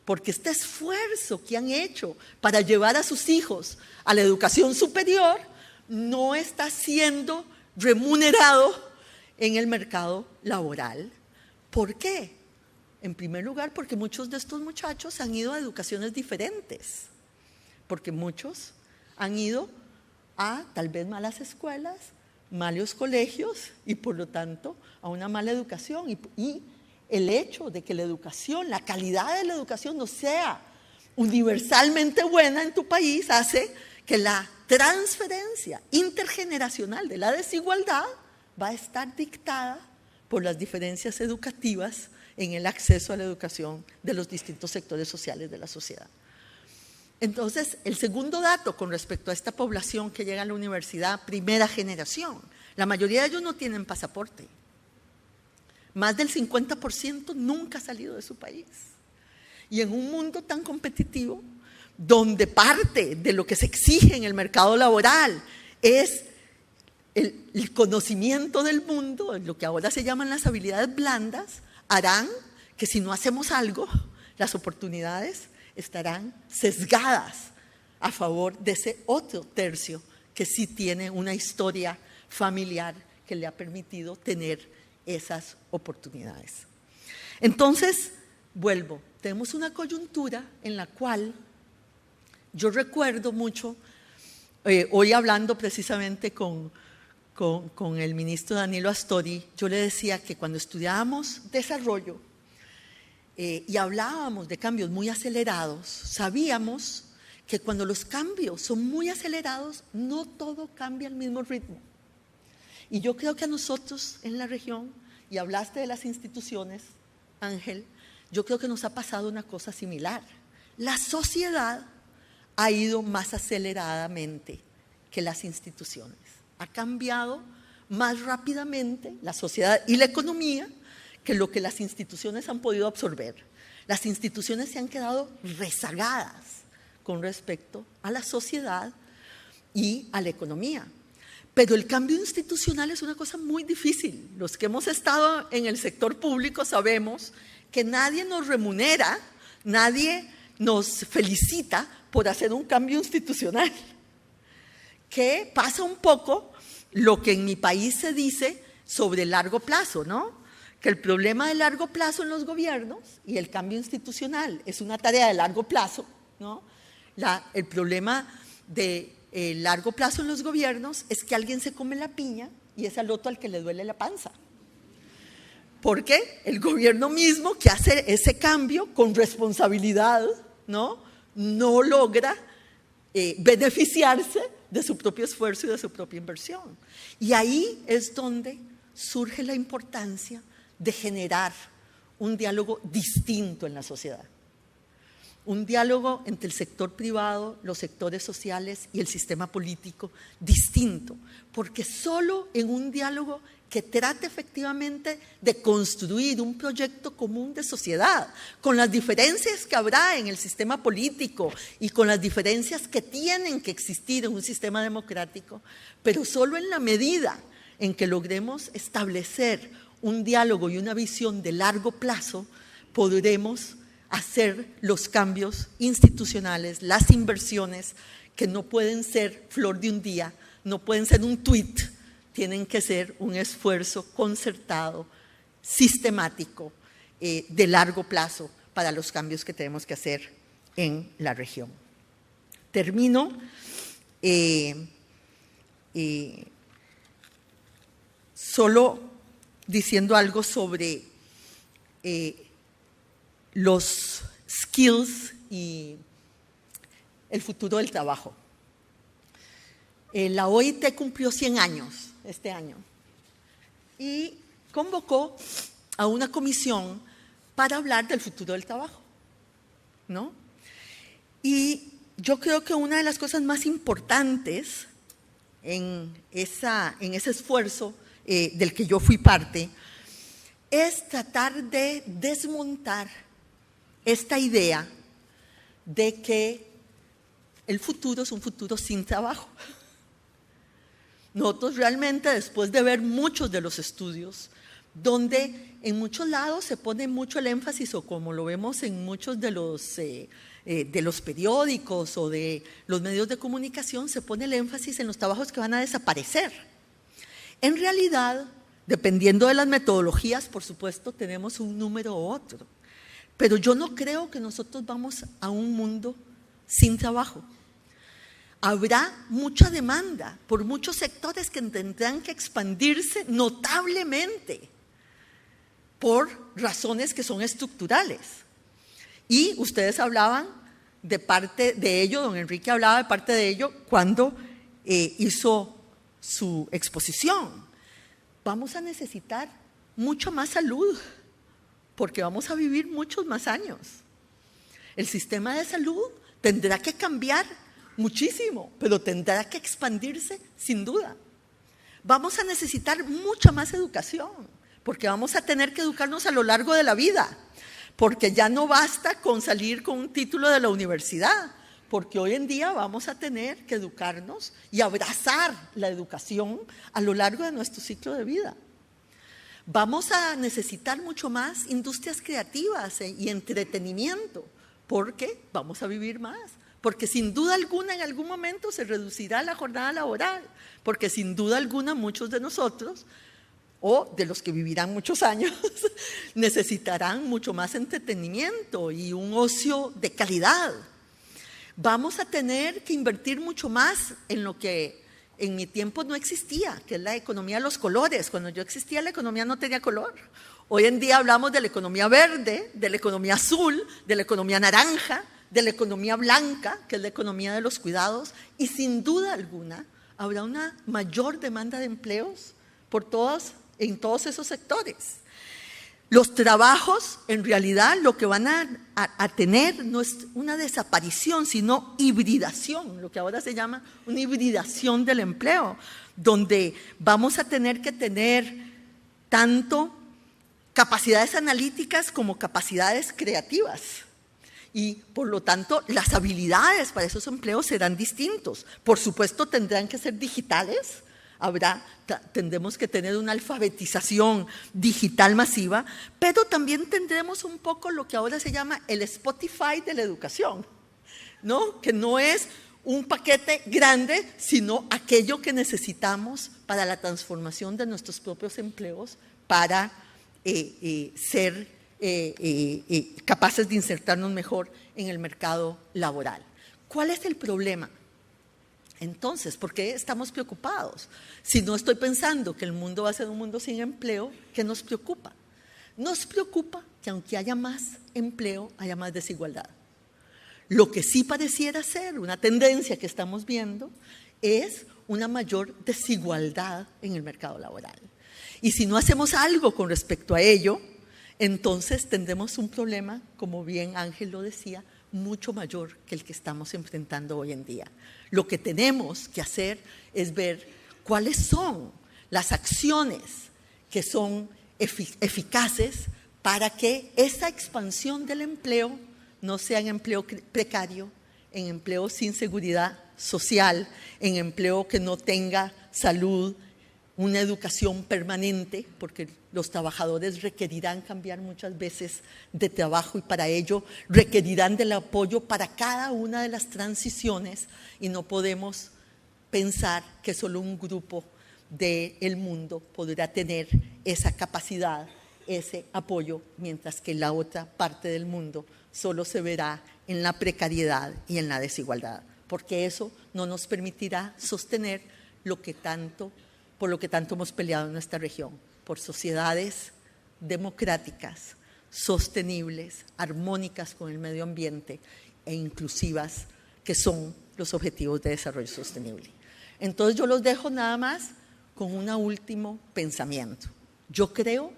Speaker 14: porque este esfuerzo que han hecho para llevar a sus hijos a la educación superior no está siendo remunerado en el mercado laboral. ¿Por qué? En primer lugar, porque muchos de estos muchachos han ido a educaciones diferentes, porque muchos han ido a tal vez malas escuelas, malos colegios y por lo tanto a una mala educación. Y el hecho de que la educación, la calidad de la educación no sea universalmente buena en tu país hace que la transferencia intergeneracional de la desigualdad va a estar dictada por las diferencias educativas en el acceso a la educación de los distintos sectores sociales de la sociedad. Entonces, el segundo dato con respecto a esta población que llega a la universidad, primera generación, la mayoría de ellos no tienen pasaporte. Más del 50% nunca ha salido de su país. Y en un mundo tan competitivo, donde parte de lo que se exige en el mercado laboral es el conocimiento del mundo, lo que ahora se llaman las habilidades blandas, harán que si no hacemos algo, las oportunidades estarán sesgadas a favor de ese otro tercio que sí tiene una historia familiar que le ha permitido tener esas oportunidades. Entonces, vuelvo, tenemos una coyuntura en la cual yo recuerdo mucho, hoy hablando precisamente con el ministro Danilo Astori, yo le decía que cuando estudiábamos desarrollo y hablábamos de cambios muy acelerados, sabíamos que cuando los cambios son muy acelerados, no todo cambia al mismo ritmo. Y yo creo que a nosotros en la región, y hablaste de las instituciones, Ángel, yo creo que nos ha pasado una cosa similar. La sociedad ha ido más aceleradamente que las instituciones. Ha cambiado más rápidamente la sociedad y la economía que lo que las instituciones han podido absorber. Las instituciones se han quedado rezagadas con respecto a la sociedad y a la economía. Pero el cambio institucional es una cosa muy difícil. Los que hemos estado en el sector público sabemos que nadie nos remunera, nadie nos felicita por hacer un cambio institucional. Que pasa un poco lo que en mi país se dice sobre el largo plazo, ¿no? Que el problema de largo plazo en los gobiernos y el cambio institucional es una tarea de largo plazo, ¿no? El problema de largo plazo en los gobiernos es que alguien se come la piña y es al otro al que le duele la panza. Porque el gobierno mismo que hace ese cambio con responsabilidad, no logra beneficiarse de su propio esfuerzo y de su propia inversión. Y ahí es donde surge la importancia de generar un diálogo distinto en la sociedad. Un diálogo entre el sector privado, los sectores sociales y el sistema político distinto, porque solo en un diálogo que trate efectivamente de construir un proyecto común de sociedad, con las diferencias que habrá en el sistema político y con las diferencias que tienen que existir en un sistema democrático, pero solo en la medida en que logremos establecer un diálogo y una visión de largo plazo, podremos hacer los cambios institucionales, las inversiones que no pueden ser flor de un día, no pueden ser un tuit, tienen que ser un esfuerzo concertado, sistemático, de largo plazo para los cambios que tenemos que hacer en la región. Termino solo diciendo algo sobre los skills y el futuro del trabajo. La OIT cumplió 100 años este año y convocó a una comisión para hablar del futuro del trabajo, ¿no? Y yo creo que una de las cosas más importantes en ese esfuerzo del que yo fui parte es tratar de desmontar esta idea de que el futuro es un futuro sin trabajo. Nosotros realmente, después de ver muchos de los estudios, donde en muchos lados se pone mucho el énfasis, o como lo vemos en muchos de los periódicos o de los medios de comunicación, se pone el énfasis en los trabajos que van a desaparecer. En realidad, dependiendo de las metodologías, por supuesto, tenemos un número u otro. Pero yo no creo que nosotros vamos a un mundo sin trabajo. Habrá mucha demanda por muchos sectores que tendrán que expandirse notablemente por razones que son estructurales. Y ustedes hablaban de parte de ello, don Enrique hablaba de parte de ello cuando hizo su exposición. Vamos a necesitar mucha más salud, porque vamos a vivir muchos más años. El sistema de salud tendrá que cambiar muchísimo, pero tendrá que expandirse sin duda. Vamos a necesitar mucha más educación, porque vamos a tener que educarnos a lo largo de la vida, porque ya no basta con salir con un título de la universidad, porque hoy en día vamos a tener que educarnos y abrazar la educación a lo largo de nuestro ciclo de vida. Vamos a necesitar mucho más industrias creativas y entretenimiento, porque vamos a vivir más. Porque sin duda alguna en algún momento se reducirá la jornada laboral, porque sin duda alguna muchos de nosotros, o de los que vivirán muchos años, necesitarán mucho más entretenimiento y un ocio de calidad. Vamos a tener que invertir mucho más en lo que en mi tiempo no existía, que es la economía de los colores. Cuando yo existía, la economía no tenía color. Hoy en día hablamos de la economía verde, de la economía azul, de la economía naranja, de la economía blanca, que es la economía de los cuidados, y sin duda alguna habrá una mayor demanda de empleos en todos esos sectores. Los trabajos, en realidad, lo que van a tener no es una desaparición, sino hibridación, lo que ahora se llama una hibridación del empleo, donde vamos a tener que tener tanto capacidades analíticas como capacidades creativas. Y, por lo tanto, las habilidades para esos empleos serán distintos. Por supuesto, tendrán que ser digitales. Tendremos que tener una alfabetización digital masiva, pero también tendremos un poco lo que ahora se llama el Spotify de la educación, ¿no? Que no es un paquete grande, sino aquello que necesitamos para la transformación de nuestros propios empleos, para ser capaces de insertarnos mejor en el mercado laboral. ¿Cuál es el problema? Entonces, ¿por qué estamos preocupados? Si no estoy pensando que el mundo va a ser un mundo sin empleo, ¿qué nos preocupa? Nos preocupa que aunque haya más empleo, haya más desigualdad. Lo que sí pareciera ser una tendencia que estamos viendo es una mayor desigualdad en el mercado laboral. Y si no hacemos algo con respecto a ello, entonces tendremos un problema, como bien Ángel lo decía, mucho mayor que el que estamos enfrentando hoy en día. Lo que tenemos que hacer es ver cuáles son las acciones que son eficaces para que esa expansión del empleo no sea en empleo precario, en empleo sin seguridad social, en empleo que no tenga salud, una educación permanente, porque los trabajadores requerirán cambiar muchas veces de trabajo y para ello requerirán del apoyo para cada una de las transiciones, y no podemos pensar que solo un grupo del mundo podrá tener esa capacidad, ese apoyo, mientras que la otra parte del mundo solo se verá en la precariedad y en la desigualdad, porque eso no nos permitirá sostener por lo que tanto hemos peleado en nuestra región, por sociedades democráticas, sostenibles, armónicas con el medio ambiente e inclusivas, que son los objetivos de desarrollo sostenible. Entonces yo los dejo nada más con un último pensamiento. Yo creo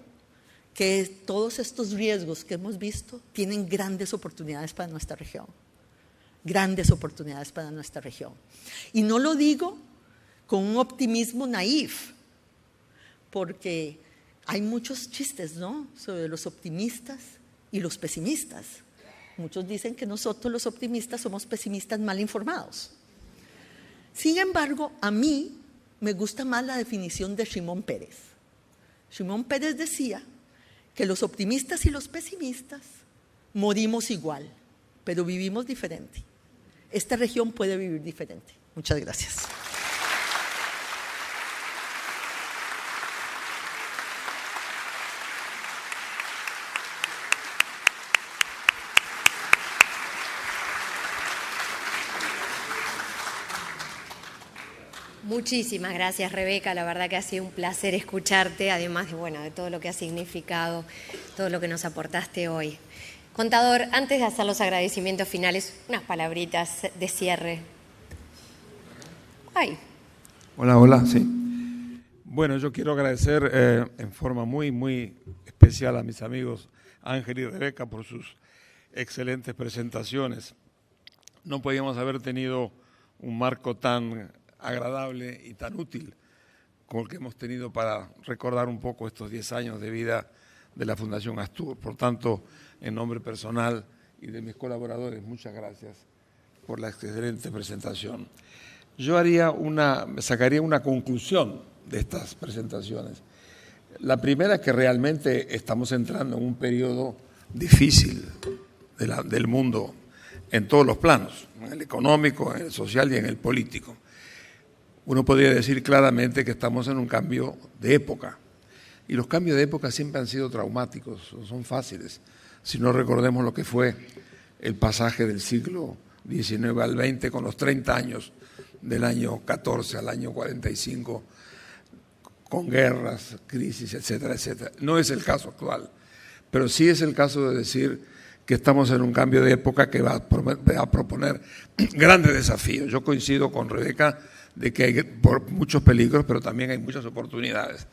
Speaker 14: que todos estos riesgos que hemos visto tienen grandes oportunidades para nuestra región, grandes oportunidades para nuestra región. Y no lo digo con un optimismo naif, porque hay muchos chistes, ¿no?, sobre los optimistas y los pesimistas. Muchos dicen que nosotros los optimistas somos pesimistas mal informados. Sin embargo, a mí me gusta más la definición de Shimon Peres. Shimon Peres decía que los optimistas y los pesimistas morimos igual, pero vivimos diferente. Esta región puede vivir diferente. Muchas gracias.
Speaker 1: Muchísimas gracias, Rebeca. La verdad que ha sido un placer escucharte, además de todo lo que ha significado, todo lo que nos aportaste hoy. Contador, antes de hacer los agradecimientos finales, unas palabritas de cierre. Ay.
Speaker 12: Hola, sí. Bueno, yo quiero agradecer en forma muy especial a mis amigos Ángel y Rebeca por sus excelentes presentaciones. No podíamos haber tenido un marco tan agradable y tan útil como el que hemos tenido para recordar un poco estos 10 años de vida de la Fundación Astur. Por tanto, en nombre personal y de mis colaboradores, muchas gracias por la excelente presentación. Yo sacaría una conclusión de estas presentaciones. La primera es que realmente estamos entrando en un periodo difícil del mundo en todos los planos, en el económico, en el social y en el político. Uno podría decir claramente que estamos en un cambio de época. Y los cambios de época siempre han sido traumáticos, no son fáciles. Si no recordemos lo que fue el pasaje del siglo XIX al XX con los 30 años del año 14 al año 45, con guerras, crisis, etcétera, etcétera. No es el caso actual, pero sí es el caso de decir que estamos en un cambio de época que va a proponer grandes desafíos. Yo coincido con Rebeca de que hay muchos peligros, pero también hay muchas oportunidades.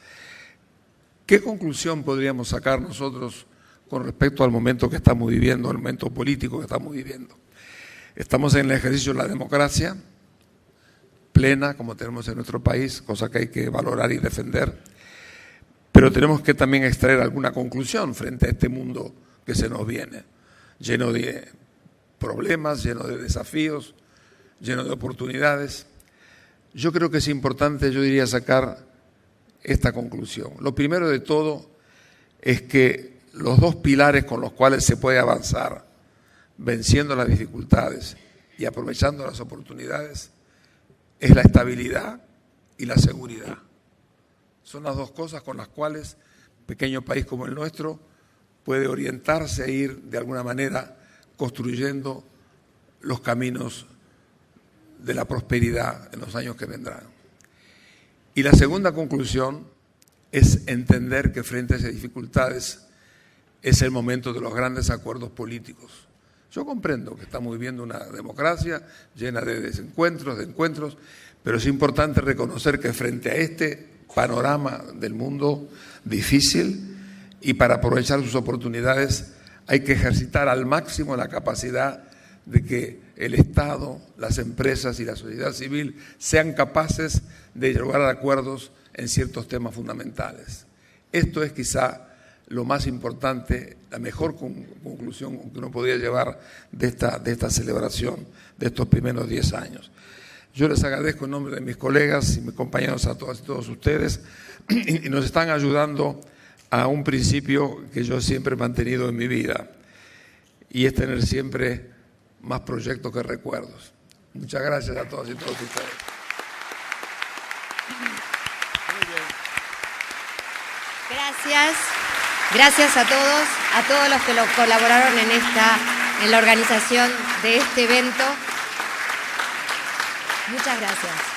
Speaker 12: ¿Qué conclusión podríamos sacar nosotros con respecto al momento que estamos viviendo, al momento político que estamos viviendo? Estamos en el ejercicio de la democracia plena, como tenemos en nuestro país, cosa que hay que valorar y defender, pero tenemos que también extraer alguna conclusión frente a este mundo que se nos viene, lleno de problemas, lleno de desafíos, lleno de oportunidades. Yo creo que es importante, yo diría, sacar esta conclusión. Lo primero de todo es que los dos pilares con los cuales se puede avanzar, venciendo las dificultades y aprovechando las oportunidades, es la estabilidad y la seguridad. Son las dos cosas con las cuales un pequeño país como el nuestro puede orientarse a ir de alguna manera construyendo los caminos de la prosperidad en los años que vendrán. Y la segunda conclusión es entender que frente a esas dificultades es el momento de los grandes acuerdos políticos. Yo comprendo que estamos viviendo una democracia llena de desencuentros, de encuentros, pero es importante reconocer que frente a este panorama del mundo difícil y para aprovechar sus oportunidades hay que ejercitar al máximo la capacidad de que el Estado, las empresas y la sociedad civil sean capaces de llegar a acuerdos en ciertos temas fundamentales. Esto es quizá lo más importante, la mejor conclusión que uno podría llevar de esta celebración de estos primeros 10 años. Yo les agradezco en nombre de mis colegas y mis compañeros a todas y todos ustedes y nos están ayudando a un principio que yo siempre he mantenido en mi vida y es tener siempre más proyectos que recuerdos. Muchas gracias a todas y todos ustedes.
Speaker 1: Gracias. Gracias a todos los que colaboraron en la organización de este evento. Muchas gracias.